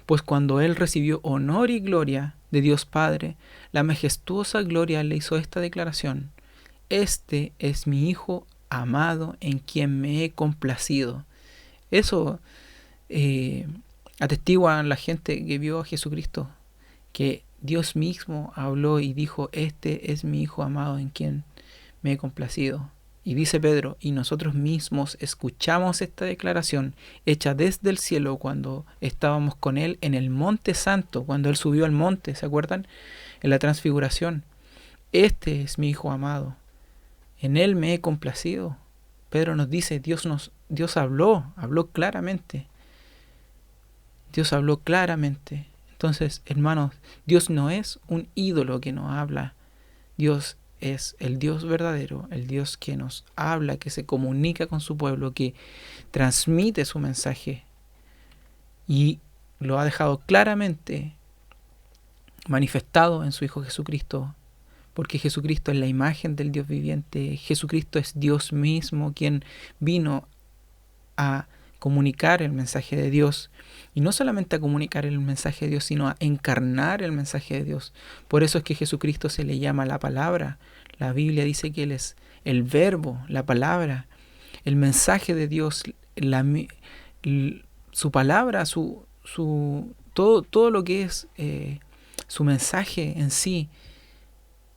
Pues cuando Él recibió honor y gloria, de Dios Padre, la majestuosa gloria le hizo esta declaración: este es mi Hijo amado en quien me he complacido. Eso atestigua la gente que vio a Jesucristo, que Dios mismo habló y dijo: este es mi Hijo amado en quien me he complacido. Y dice Pedro: y nosotros mismos escuchamos esta declaración hecha desde el cielo cuando estábamos con Él en el Monte Santo, cuando Él subió al monte, ¿se acuerdan? En la transfiguración. Este es mi Hijo amado, en Él me he complacido. Pedro nos dice: Dios habló claramente. Dios habló claramente. Entonces, hermanos, Dios no es un ídolo que nos habla. Dios es el Dios verdadero, el Dios que nos habla, que se comunica con su pueblo, que transmite su mensaje y lo ha dejado claramente manifestado en su Hijo Jesucristo, porque Jesucristo es la imagen del Dios viviente. Jesucristo es Dios mismo quien vino a comunicar el mensaje de Dios, y no solamente a comunicar el mensaje de Dios, sino a encarnar el mensaje de Dios. Por eso es que Jesucristo se le llama la palabra. La Biblia dice que Él es el verbo, la palabra, el mensaje de Dios, su palabra, todo lo que es su mensaje en sí.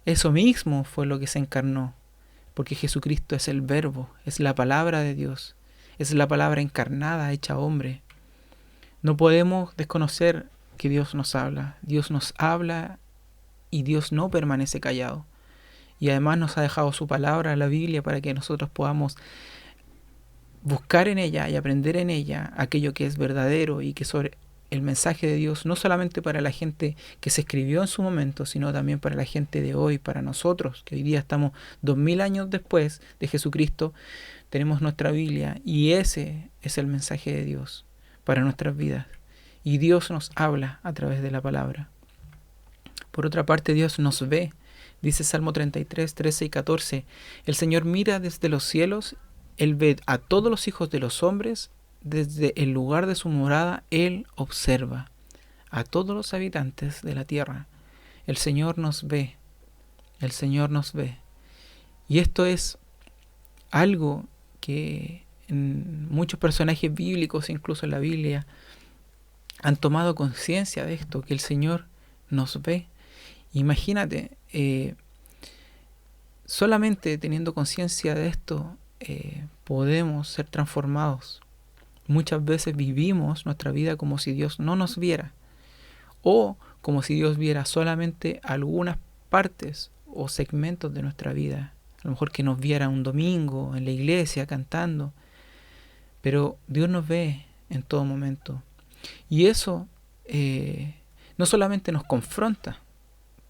Eso mismo fue lo que se encarnó, porque Jesucristo es el verbo, es la palabra de Dios. Es la palabra encarnada, hecha hombre. No podemos desconocer que Dios nos habla. Dios nos habla y Dios no permanece callado. Y además nos ha dejado su palabra, la Biblia, para que nosotros podamos buscar en ella y aprender en ella aquello que es verdadero y que sobre el mensaje de Dios, no solamente para la gente que se escribió en su momento, sino también para la gente de hoy, para nosotros, que hoy día estamos 2000 años después de Jesucristo. Tenemos nuestra Biblia y ese es el mensaje de Dios para nuestras vidas. Y Dios nos habla a través de la palabra. Por otra parte, Dios nos ve. Dice Salmo 33, 13 y 14. El Señor mira desde los cielos, Él ve a todos los hijos de los hombres, desde el lugar de su morada, Él observa a todos los habitantes de la tierra. El Señor nos ve. El Señor nos ve. Y esto es algo que en muchos personajes bíblicos, incluso en la Biblia, han tomado conciencia de esto, que el Señor nos ve. Imagínate, solamente teniendo conciencia de esto, podemos ser transformados. Muchas veces vivimos nuestra vida como si Dios no nos viera, o como si Dios viera solamente algunas partes o segmentos de nuestra vida. A lo mejor que nos viera un domingo en la iglesia cantando, pero Dios nos ve en todo momento. Y eso no solamente nos confronta,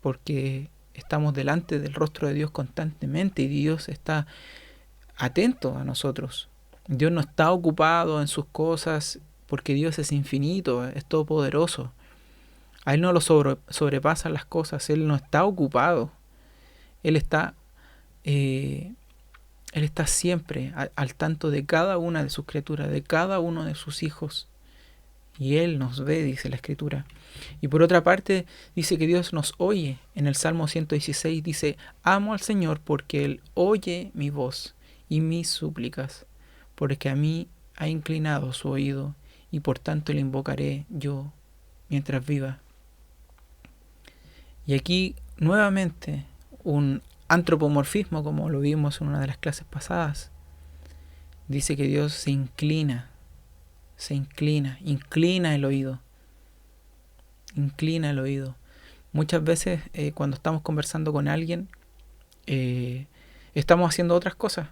porque estamos delante del rostro de Dios constantemente y Dios está atento a nosotros. Dios no está ocupado en sus cosas, porque Dios es infinito, es todopoderoso. A Él no lo sobrepasan las cosas, Él no está ocupado. Él está siempre al tanto de cada una de sus criaturas, de cada uno de sus hijos. Y Él nos ve, dice la Escritura. Y por otra parte, dice que Dios nos oye. En el Salmo 116 dice: amo al Señor porque Él oye mi voz y mis súplicas, porque a mí ha inclinado su oído, y por tanto le invocaré yo mientras viva. Y aquí nuevamente un antropomorfismo, como lo vimos en una de las clases pasadas. Dice que Dios se inclina el oído. Inclina el oído. Muchas veces cuando estamos conversando con alguien, estamos haciendo otras cosas.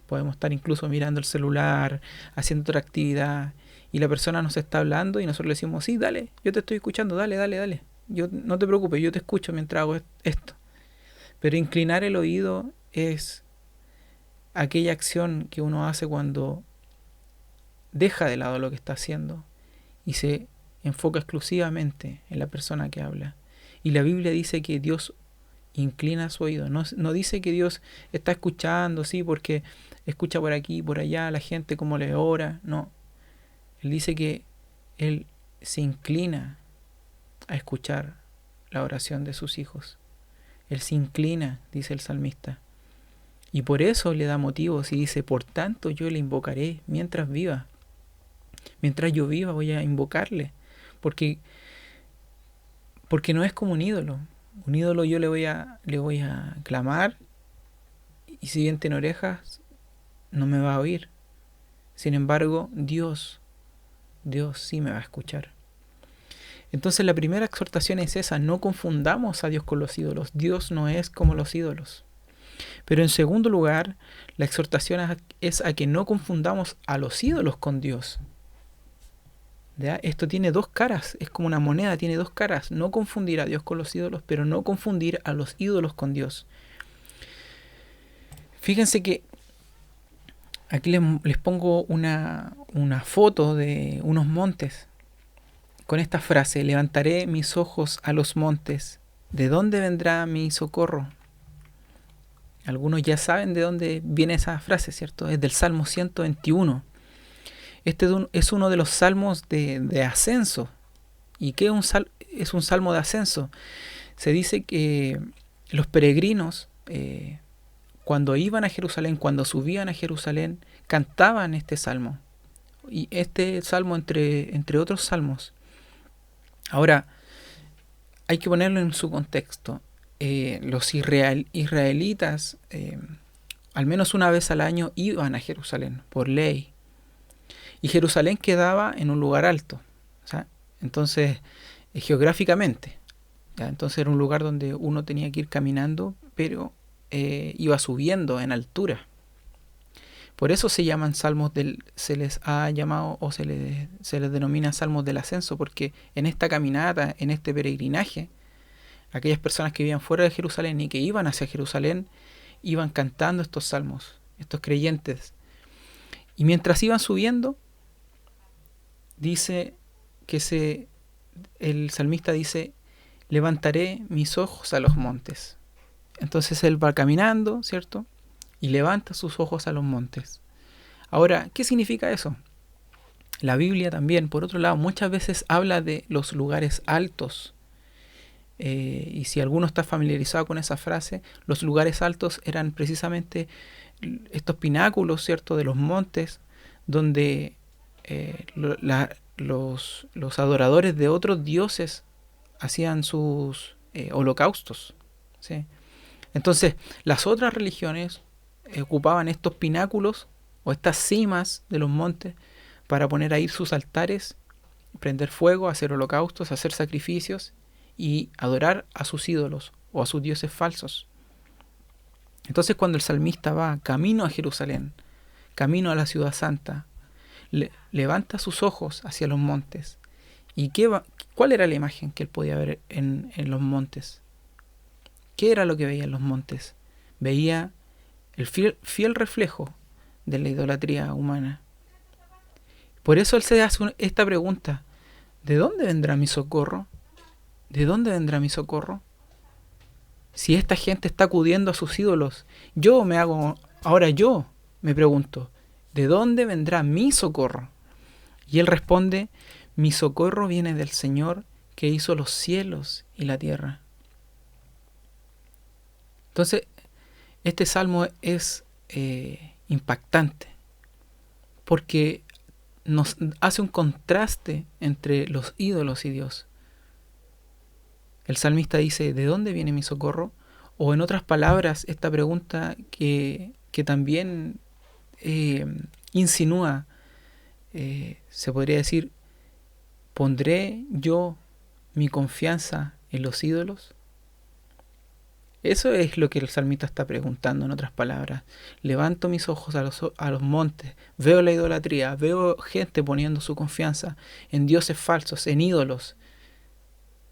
Podemos estar incluso mirando el celular, haciendo otra actividad, y la persona nos está hablando y nosotros le decimos: sí, dale, yo te estoy escuchando, dale. No te preocupes, yo te escucho mientras hago esto. Pero inclinar el oído es aquella acción que uno hace cuando deja de lado lo que está haciendo y se enfoca exclusivamente en la persona que habla. Y la Biblia dice que Dios inclina su oído. No dice que Dios está escuchando, sí, porque escucha por aquí, por allá, la gente como le ora. No. Él dice que Él se inclina a escuchar la oración de sus hijos. Él se inclina, dice el salmista. Y por eso le da motivos y dice, por tanto yo le invocaré mientras viva. Mientras yo viva voy a invocarle. Porque no es como un ídolo. Un ídolo yo le voy a clamar y si bien tiene orejas, no me va a oír. Sin embargo, Dios sí me va a escuchar. Entonces la primera exhortación es esa, no confundamos a Dios con los ídolos. Dios no es como los ídolos. Pero en segundo lugar, la exhortación es a que no confundamos a los ídolos con Dios. ¿Ya? Esto tiene dos caras, es como una moneda, tiene dos caras. No confundir a Dios con los ídolos, pero no confundir a los ídolos con Dios. Fíjense que aquí les pongo una foto de unos montes con esta frase, levantaré mis ojos a los montes, ¿de dónde vendrá mi socorro? Algunos ya saben de dónde viene esa frase, ¿cierto? Es del Salmo 121. Este es uno de los salmos de ascenso. ¿Y qué es un salmo de ascenso? Se dice que los peregrinos, cuando iban a Jerusalén, cuando subían a Jerusalén, cantaban este salmo. Y este salmo entre otros salmos. Ahora, hay que ponerlo en su contexto. Los israelitas, al menos una vez al año, iban a Jerusalén por ley. Y Jerusalén quedaba en un lugar alto. ¿Sí? Entonces, geográficamente. ¿Ya? Entonces era un lugar donde uno tenía que ir caminando, pero iba subiendo en altura. Por eso se llaman salmos se les ha llamado o se les denomina salmos del ascenso, porque en esta caminata, en este peregrinaje, aquellas personas que vivían fuera de Jerusalén y que iban hacia Jerusalén, iban cantando estos salmos, estos creyentes. Y mientras iban subiendo, dice que el salmista dice, levantaré mis ojos a los montes. Entonces él va caminando, ¿cierto? Y levanta sus ojos a los montes. Ahora, ¿qué significa eso? La Biblia también, por otro lado, muchas veces habla de los lugares altos. Y si alguno está familiarizado con esa frase, los lugares altos eran precisamente estos pináculos, ¿cierto?, de los montes, donde los adoradores de otros dioses hacían sus holocaustos, ¿sí? Entonces, las otras religiones ocupaban estos pináculos o estas cimas de los montes para poner ahí sus altares, prender fuego, hacer holocaustos, hacer sacrificios y adorar a sus ídolos o a sus dioses falsos. Entonces, cuando el salmista va camino a Jerusalén, camino a la ciudad santa, levanta sus ojos hacia los montes. ¿Y cuál era la imagen que él podía ver en los montes? ¿Qué era lo que veía en los montes? Veía el fiel reflejo de la idolatría humana. Por eso él se hace esta pregunta: ¿de dónde vendrá mi socorro? ¿De dónde vendrá mi socorro? Si esta gente está acudiendo a sus ídolos, yo me pregunto, ¿de dónde vendrá mi socorro? Y él responde, mi socorro viene del Señor que hizo los cielos y la tierra. Entonces, este salmo es impactante porque nos hace un contraste entre los ídolos y Dios. El salmista dice, ¿de dónde viene mi socorro? O en otras palabras, esta pregunta que también insinúa, se podría decir, ¿pondré yo mi confianza en los ídolos? Eso es lo que el salmista está preguntando, en otras palabras. Levanto mis ojos a los montes, veo la idolatría, veo gente poniendo su confianza en dioses falsos, en ídolos.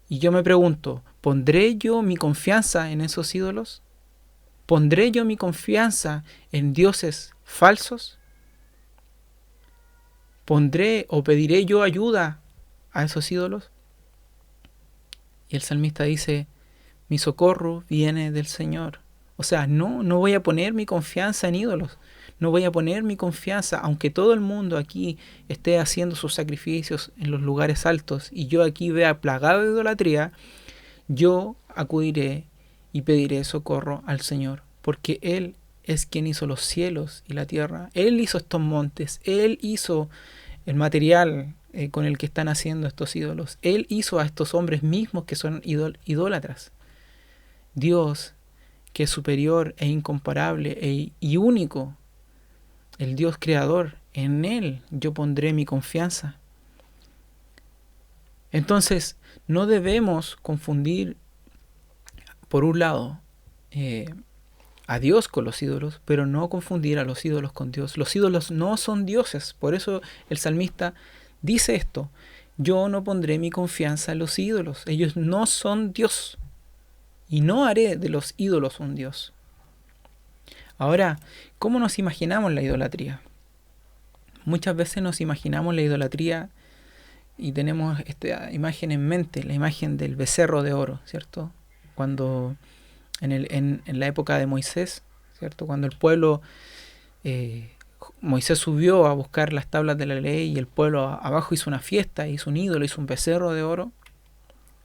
Y yo me pregunto, ¿pondré yo mi confianza en esos ídolos? ¿Pondré yo mi confianza en dioses falsos? ¿Pondré o pediré yo ayuda a esos ídolos? Y el salmista dice, mi socorro viene del Señor. O sea, no voy a poner mi confianza en ídolos. No voy a poner mi confianza, aunque todo el mundo aquí esté haciendo sus sacrificios en los lugares altos y yo aquí vea plagado de idolatría, yo acudiré y pediré socorro al Señor, porque Él es quien hizo los cielos y la tierra. Él hizo estos montes, Él hizo el material con el que están haciendo estos ídolos. Él hizo a estos hombres mismos que son idólatras. Dios, que es superior e incomparable y único, el Dios creador, en Él yo pondré mi confianza. Entonces, no debemos confundir, por un lado, a Dios con los ídolos, pero no confundir a los ídolos con Dios. Los ídolos no son dioses, por eso el salmista dice esto: yo no pondré mi confianza en los ídolos, ellos no son Dios, y no haré de los ídolos un Dios. Ahora, ¿cómo nos imaginamos la idolatría? Muchas veces nos imaginamos la idolatría y tenemos esta imagen en mente, la imagen del becerro de oro, ¿cierto? Cuando en la época de Moisés, ¿cierto? Cuando el pueblo, Moisés subió a buscar las tablas de la ley y el pueblo abajo hizo una fiesta, hizo un ídolo, hizo un becerro de oro.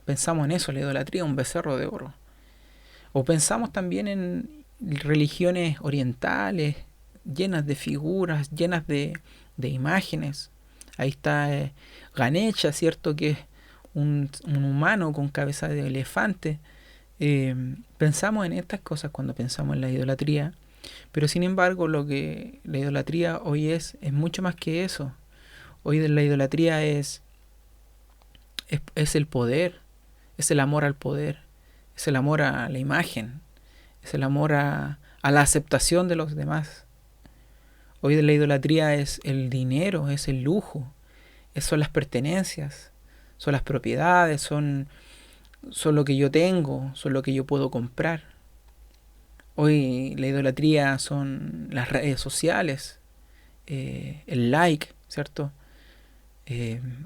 Pensamos en eso, la idolatría, un becerro de oro. O pensamos también en religiones orientales, llenas de figuras, llenas de imágenes. Ahí está Ganesha, ¿cierto? Que es un humano con cabeza de elefante. Pensamos en estas cosas cuando pensamos en la idolatría, pero sin embargo la idolatría hoy es mucho más que eso. Hoy la idolatría es el poder, es el amor al poder, es el amor a la imagen, es el amor a la aceptación de los demás. Hoy la idolatría es el dinero, es el lujo, son las pertenencias, son las propiedades, son lo que yo tengo, son lo que yo puedo comprar. Hoy la idolatría son las redes sociales, el like, ¿cierto?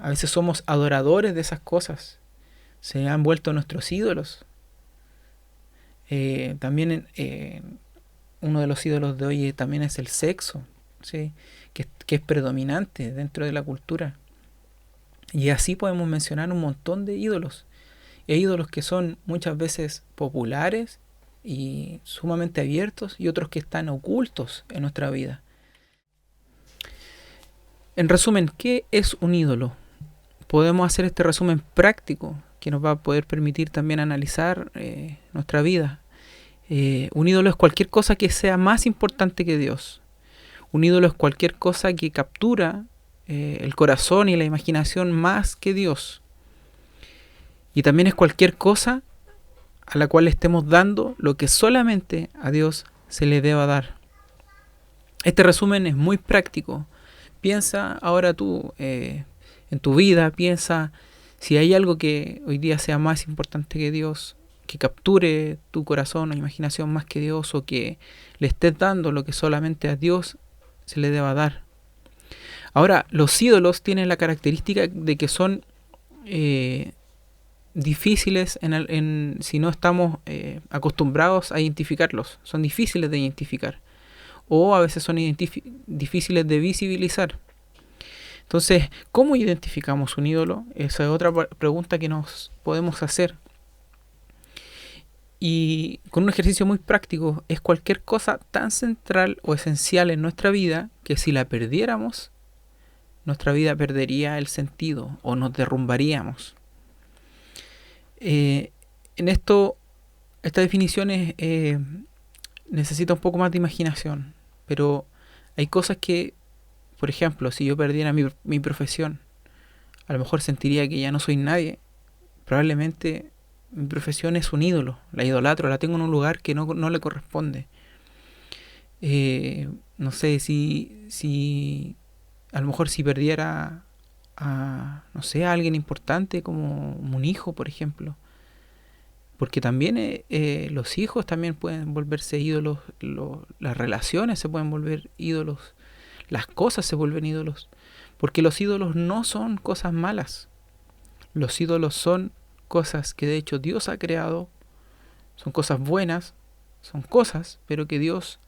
A veces somos adoradores de esas cosas, se han vuelto nuestros ídolos. También uno de los ídolos de hoy también es el sexo, ¿sí? que es predominante dentro de la cultura. Y así podemos mencionar un montón de ídolos. Hay ídolos que son muchas veces populares y sumamente abiertos, y otros que están ocultos en nuestra vida. En resumen, ¿qué es un ídolo? Podemos hacer este resumen práctico que nos va a poder permitir también analizar nuestra vida. Un ídolo es cualquier cosa que sea más importante que Dios. Un ídolo es cualquier cosa que captura el corazón y la imaginación más que Dios. Y también es cualquier cosa a la cual estemos dando lo que solamente a Dios se le deba dar. Este resumen es muy práctico. Piensa ahora tú en tu vida, piensa si hay algo que hoy día sea más importante que Dios, que capture tu corazón o imaginación más que Dios, o que le estés dando lo que solamente a Dios se le deba dar. Ahora, los ídolos tienen la característica de que son difíciles si no estamos acostumbrados a identificarlos. Son difíciles de identificar, o a veces son difíciles de visibilizar. Entonces, ¿cómo identificamos un ídolo? Esa es otra pregunta que nos podemos hacer. Y con un ejercicio muy práctico, es cualquier cosa tan central o esencial en nuestra vida que si la perdiéramos, nuestra vida perdería el sentido o nos derrumbaríamos. En esto, esta definición necesita un poco más de imaginación, pero hay cosas que, por ejemplo, si yo perdiera mi profesión, a lo mejor sentiría que ya no soy nadie. Probablemente mi profesión es un ídolo, la idolatro, la tengo en un lugar que no le corresponde. No sé, si a lo mejor si perdiera a alguien importante como un hijo, por ejemplo, porque también los hijos también pueden volverse ídolos, las relaciones se pueden volver ídolos, las cosas se vuelven ídolos, porque los ídolos no son cosas malas, los ídolos son cosas que de hecho Dios ha creado, son cosas buenas, son cosas, pero que Dios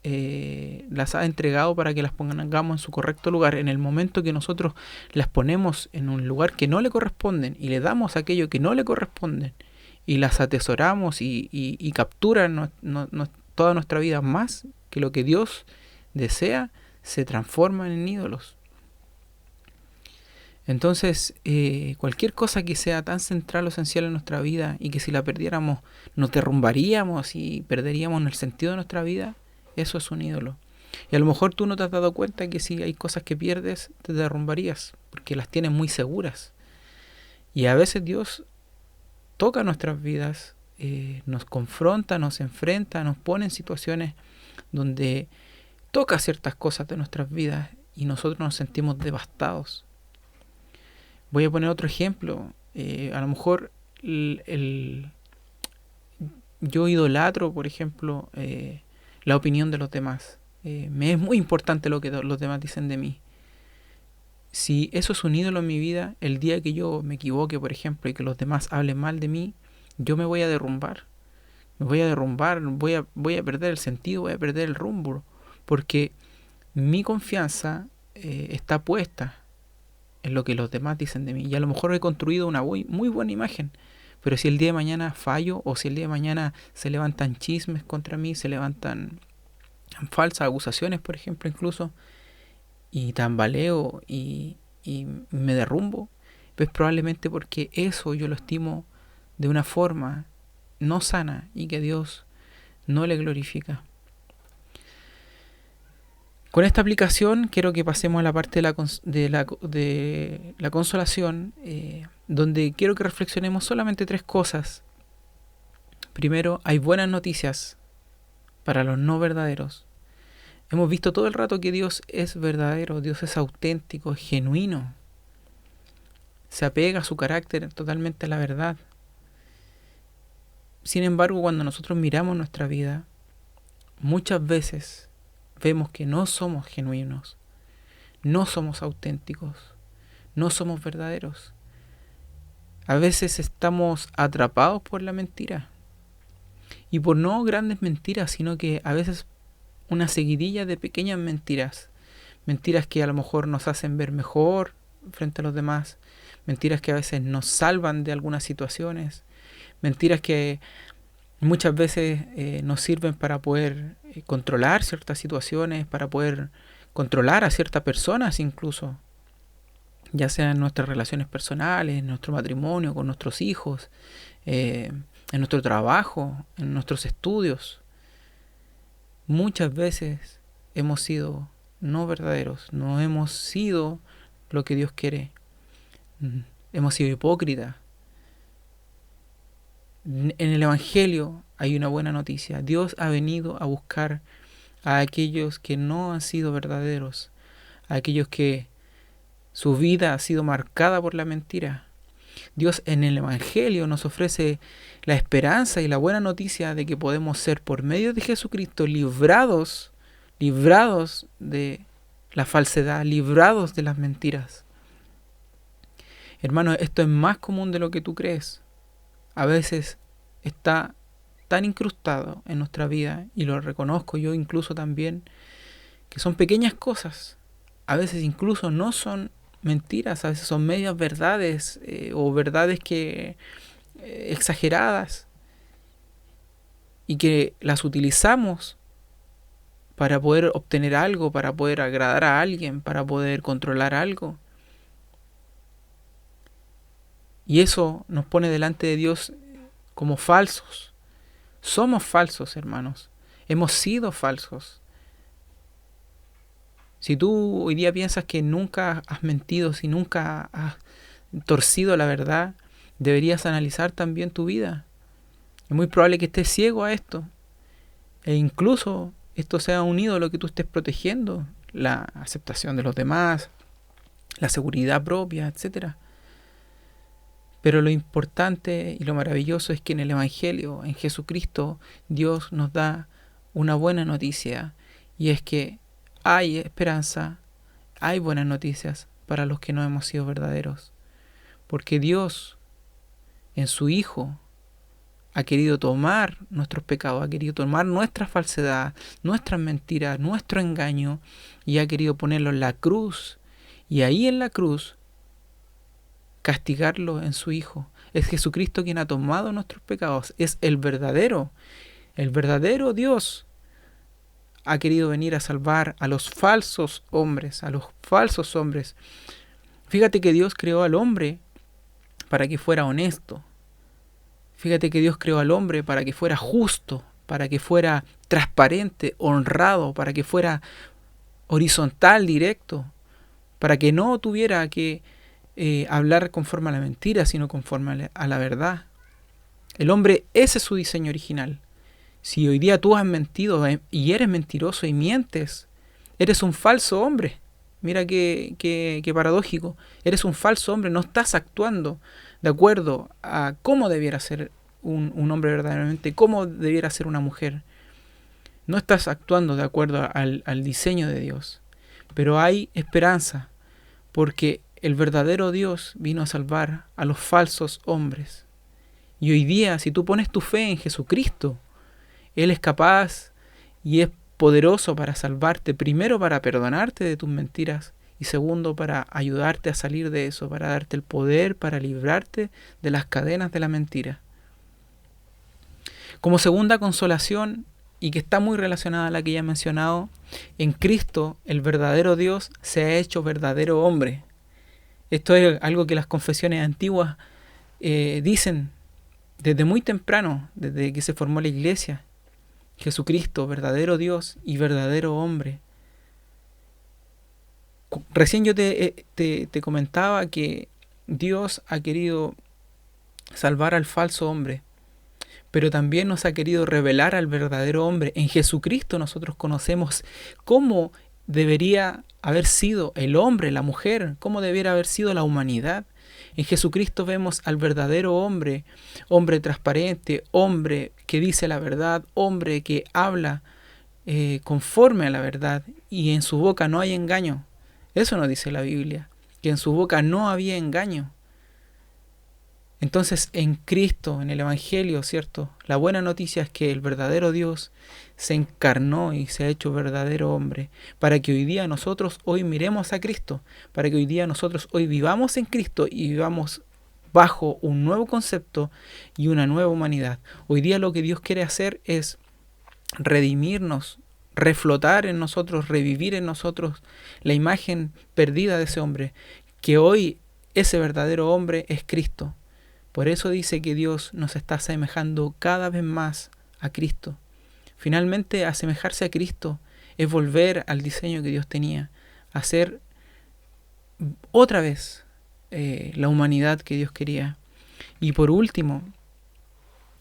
las ha entregado para que las pongamos en su correcto lugar. En el momento que nosotros las ponemos en un lugar que no le corresponden y le damos aquello que no le corresponden y las atesoramos y capturan toda nuestra vida más que lo que Dios desea, se transforman en ídolos. Entonces, cualquier cosa que sea tan central o esencial en nuestra vida y que si la perdiéramos nos derrumbaríamos y perderíamos el sentido de nuestra vida, eso es un ídolo. Y a lo mejor tú no te has dado cuenta que si hay cosas que pierdes, te derrumbarías, porque las tienes muy seguras. Y a veces Dios toca nuestras vidas, nos confronta, nos enfrenta, nos pone en situaciones donde toca ciertas cosas de nuestras vidas y nosotros nos sentimos devastados. Voy a poner otro ejemplo. A lo mejor yo idolatro, por ejemplo, la opinión de los demás. Me es muy importante lo que los demás dicen de mí. Si eso es un ídolo en mi vida, el día que yo me equivoque, por ejemplo, y que los demás hablen mal de mí, yo me voy a derrumbar. Me voy a derrumbar, voy a perder el sentido, voy a perder el rumbo. Porque mi confianza está puesta en lo que los demás dicen de mí. Y a lo mejor he construido una muy buena imagen. Pero si el día de mañana fallo, o si el día de mañana se levantan chismes contra mí, se levantan falsas acusaciones, por ejemplo, incluso, y tambaleo y me derrumbo, pues probablemente porque eso yo lo estimo de una forma no sana y que Dios no le glorifica. Con esta aplicación quiero que pasemos a la parte de la consolación, donde quiero que reflexionemos solamente 3 cosas. Primero, hay buenas noticias para los no verdaderos. Hemos visto todo el rato que Dios es verdadero, Dios es auténtico, es genuino. Se apega a su carácter totalmente a la verdad. Sin embargo, cuando nosotros miramos nuestra vida, muchas veces vemos que no somos genuinos, no somos auténticos, no somos verdaderos. A veces estamos atrapados por la mentira. Y por no grandes mentiras, sino que a veces una seguidilla de pequeñas mentiras. Mentiras que a lo mejor nos hacen ver mejor frente a los demás. Mentiras que a veces nos salvan de algunas situaciones. Mentiras que muchas veces nos sirven para poder controlar ciertas situaciones, para poder controlar a ciertas personas incluso, ya sea en nuestras relaciones personales, en nuestro matrimonio, con nuestros hijos, en nuestro trabajo, en nuestros estudios. Muchas veces hemos sido no verdaderos, no hemos sido lo que Dios quiere, hemos sido hipócritas. En el Evangelio hay una buena noticia. Dios ha venido a buscar a aquellos que no han sido verdaderos, a aquellos que su vida ha sido marcada por la mentira. Dios en el Evangelio nos ofrece la esperanza y la buena noticia de que podemos ser por medio de Jesucristo librados de la falsedad, librados de las mentiras. Hermano, esto es más común de lo que tú crees. A veces está tan incrustado en nuestra vida, y lo reconozco yo incluso también, que son pequeñas cosas. A veces incluso no son mentiras, a veces son medias verdades o verdades que exageradas, y que las utilizamos para poder obtener algo, para poder agradar a alguien, para poder controlar algo. Y eso nos pone delante de Dios como falsos. Somos falsos, hermanos. Hemos sido falsos. Si tú hoy día piensas que nunca has mentido, si nunca has torcido la verdad, deberías analizar también tu vida. Es muy probable que estés ciego a esto. E incluso esto sea un ídolo que tú estés protegiendo. La aceptación de los demás, la seguridad propia, etcétera. Pero lo importante y lo maravilloso es que en el Evangelio, en Jesucristo, Dios nos da una buena noticia. Y es que hay esperanza, hay buenas noticias para los que no hemos sido verdaderos. Porque Dios, en su Hijo, ha querido tomar nuestros pecados, ha querido tomar nuestra falsedad, nuestras mentiras, nuestro engaño, y ha querido ponerlo en la cruz. Y ahí en la cruz castigarlo en su Hijo. Es Jesucristo quien ha tomado nuestros pecados. Es el verdadero Dios. Ha querido venir a salvar a los falsos hombres, Fíjate que Dios creó al hombre para que fuera honesto. Fíjate que Dios creó al hombre para que fuera justo, para que fuera transparente, honrado, para que fuera horizontal, directo, para que no tuviera que hablar conforme a la mentira, sino conforme a la verdad. El hombre, ese es su diseño original. Si hoy día tú has mentido y eres mentiroso y mientes, eres un falso hombre. Mira qué paradójico. Eres un falso hombre, no estás actuando de acuerdo a cómo debiera ser un hombre verdaderamente, cómo debiera ser una mujer. No estás actuando de acuerdo al diseño de Dios. Pero hay esperanza, porque el verdadero Dios vino a salvar a los falsos hombres. Y hoy día, si tú pones tu fe en Jesucristo, Él es capaz y es poderoso para salvarte, primero para perdonarte de tus mentiras y segundo para ayudarte a salir de eso, para darte el poder, para librarte de las cadenas de la mentira. Como segunda consolación, y que está muy relacionada a la que ya he mencionado, en Cristo el verdadero Dios se ha hecho verdadero hombre. Esto es algo que las confesiones antiguas dicen desde muy temprano, desde que se formó la iglesia. Jesucristo, verdadero Dios y verdadero hombre. Recién yo te comentaba que Dios ha querido salvar al falso hombre, pero también nos ha querido revelar al verdadero hombre. En Jesucristo nosotros conocemos cómo debería haber sido el hombre, la mujer, cómo debiera haber sido la humanidad. En Jesucristo vemos al verdadero hombre, hombre transparente, hombre que dice la verdad, hombre que habla conforme a la verdad y en su boca no hay engaño. Eso nos dice la Biblia, que en su boca no había engaño. Entonces en Cristo, en el Evangelio, ¿cierto? La buena noticia es que el verdadero Dios se encarnó y se ha hecho verdadero hombre, para que hoy día nosotros hoy miremos a Cristo, para que hoy día nosotros hoy vivamos en Cristo y vivamos bajo un nuevo concepto y una nueva humanidad. Hoy día lo que Dios quiere hacer es redimirnos, reflotar en nosotros, revivir en nosotros la imagen perdida de ese hombre, que hoy ese verdadero hombre es Cristo. Por eso dice que Dios nos está asemejando cada vez más a Cristo. Finalmente, asemejarse a Cristo es volver al diseño que Dios tenía, hacer otra vez la humanidad que Dios quería. Y por último,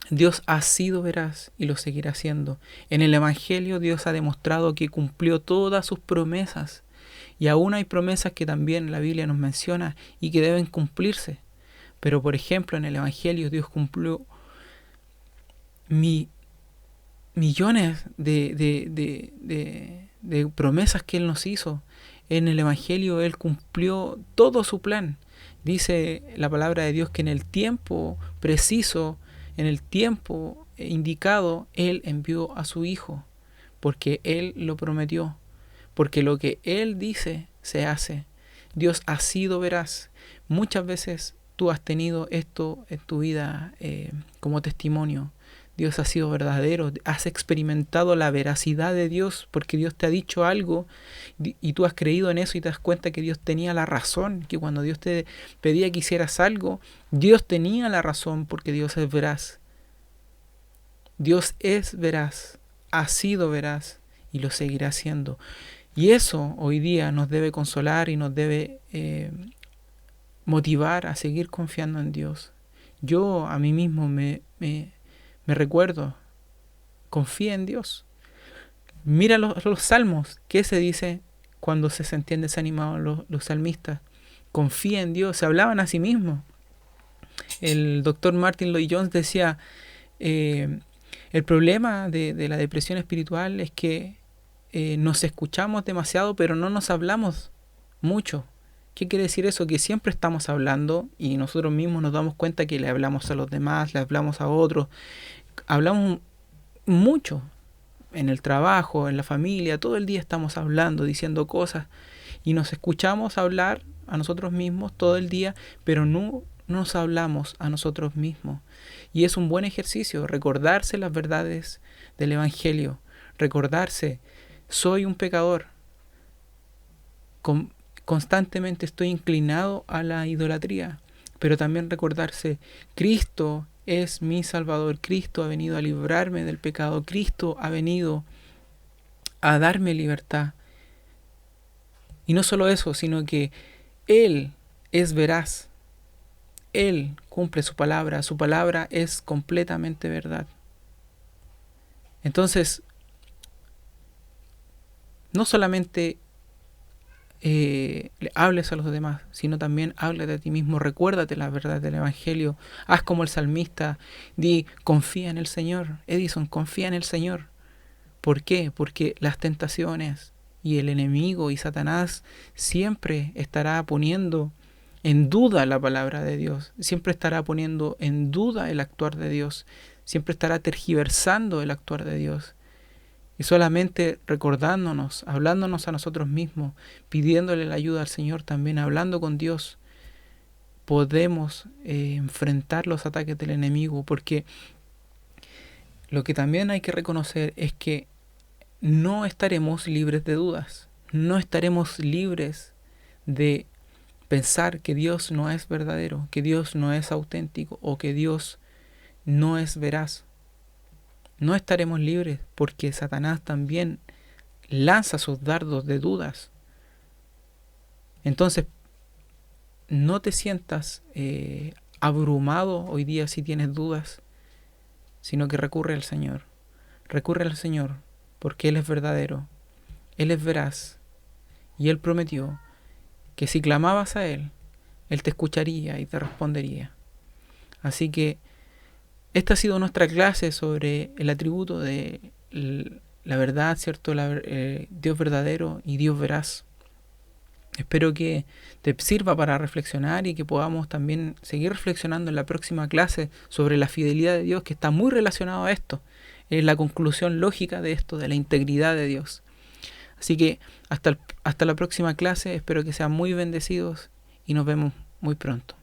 Dios ha sido veraz y lo seguirá siendo. En el Evangelio Dios ha demostrado que cumplió todas sus promesas. Y aún hay promesas que también la Biblia nos menciona y que deben cumplirse. Pero por ejemplo en el Evangelio Dios cumplió millones de promesas que Él nos hizo. En el Evangelio Él cumplió todo su plan. Dice la palabra de Dios que en el tiempo preciso, en el tiempo indicado, Él envió a su Hijo, porque Él lo prometió, porque lo que Él dice se hace. Dios ha sido veraz. Muchas veces tú has tenido esto en tu vida como testimonio. Dios ha sido verdadero, has experimentado la veracidad de Dios porque Dios te ha dicho algo y tú has creído en eso y te das cuenta que Dios tenía la razón, que cuando Dios te pedía que hicieras algo, Dios tenía la razón porque Dios es veraz. Dios es veraz, ha sido veraz y lo seguirá siendo. Y eso hoy día nos debe consolar y nos debe motivar a seguir confiando en Dios. Yo a mí mismo me recuerdo, confía en Dios. Mira los salmos, ¿qué se dice cuando se sentían desanimados los salmistas? Confía en Dios, se hablaban a sí mismos. El doctor Martin Lloyd-Jones decía, el problema de la depresión espiritual es que nos escuchamos demasiado, pero no nos hablamos mucho. ¿Qué quiere decir eso? Que siempre estamos hablando y nosotros mismos nos damos cuenta que le hablamos a los demás, le hablamos a otros. Hablamos mucho en el trabajo, en la familia, todo el día estamos hablando, diciendo cosas y nos escuchamos hablar a nosotros mismos todo el día, pero no nos hablamos a nosotros mismos. Y es un buen ejercicio recordarse las verdades del Evangelio, recordarse, soy un pecador, constantemente estoy inclinado a la idolatría, pero también recordarse, Cristo es mi Salvador, Cristo ha venido a librarme del pecado, Cristo ha venido a darme libertad. Y no solo eso, sino que Él es veraz, Él cumple su palabra es completamente verdad. Entonces, no solamente hables a los demás, sino también háblate a ti mismo, recuérdate la verdad del Evangelio, haz como el salmista, di, confía en el Señor, Edison, confía en el Señor. ¿Por qué? Porque las tentaciones y el enemigo y Satanás siempre estará poniendo en duda la palabra de Dios, siempre estará poniendo en duda el actuar de Dios, siempre estará tergiversando el actuar de Dios. Y solamente recordándonos, hablándonos a nosotros mismos, pidiéndole la ayuda al Señor, también hablando con Dios, podemos enfrentar los ataques del enemigo, porque lo que también hay que reconocer es que no estaremos libres de dudas, no estaremos libres de pensar que Dios no es verdadero, que Dios no es auténtico o que Dios no es veraz. No estaremos libres porque Satanás también lanza sus dardos de dudas. Entonces, no te sientas abrumado hoy día si tienes dudas, sino que recurre al Señor. Recurre al Señor porque Él es verdadero, Él es veraz y Él prometió que si clamabas a Él, Él te escucharía y te respondería. Así que esta ha sido nuestra clase sobre el atributo de la verdad, ¿cierto? Dios verdadero y Dios veraz. Espero que te sirva para reflexionar y que podamos también seguir reflexionando en la próxima clase sobre la fidelidad de Dios, que está muy relacionado a esto. Es la conclusión lógica de esto, de la integridad de Dios. Así que hasta la próxima clase, espero que sean muy bendecidos y nos vemos muy pronto.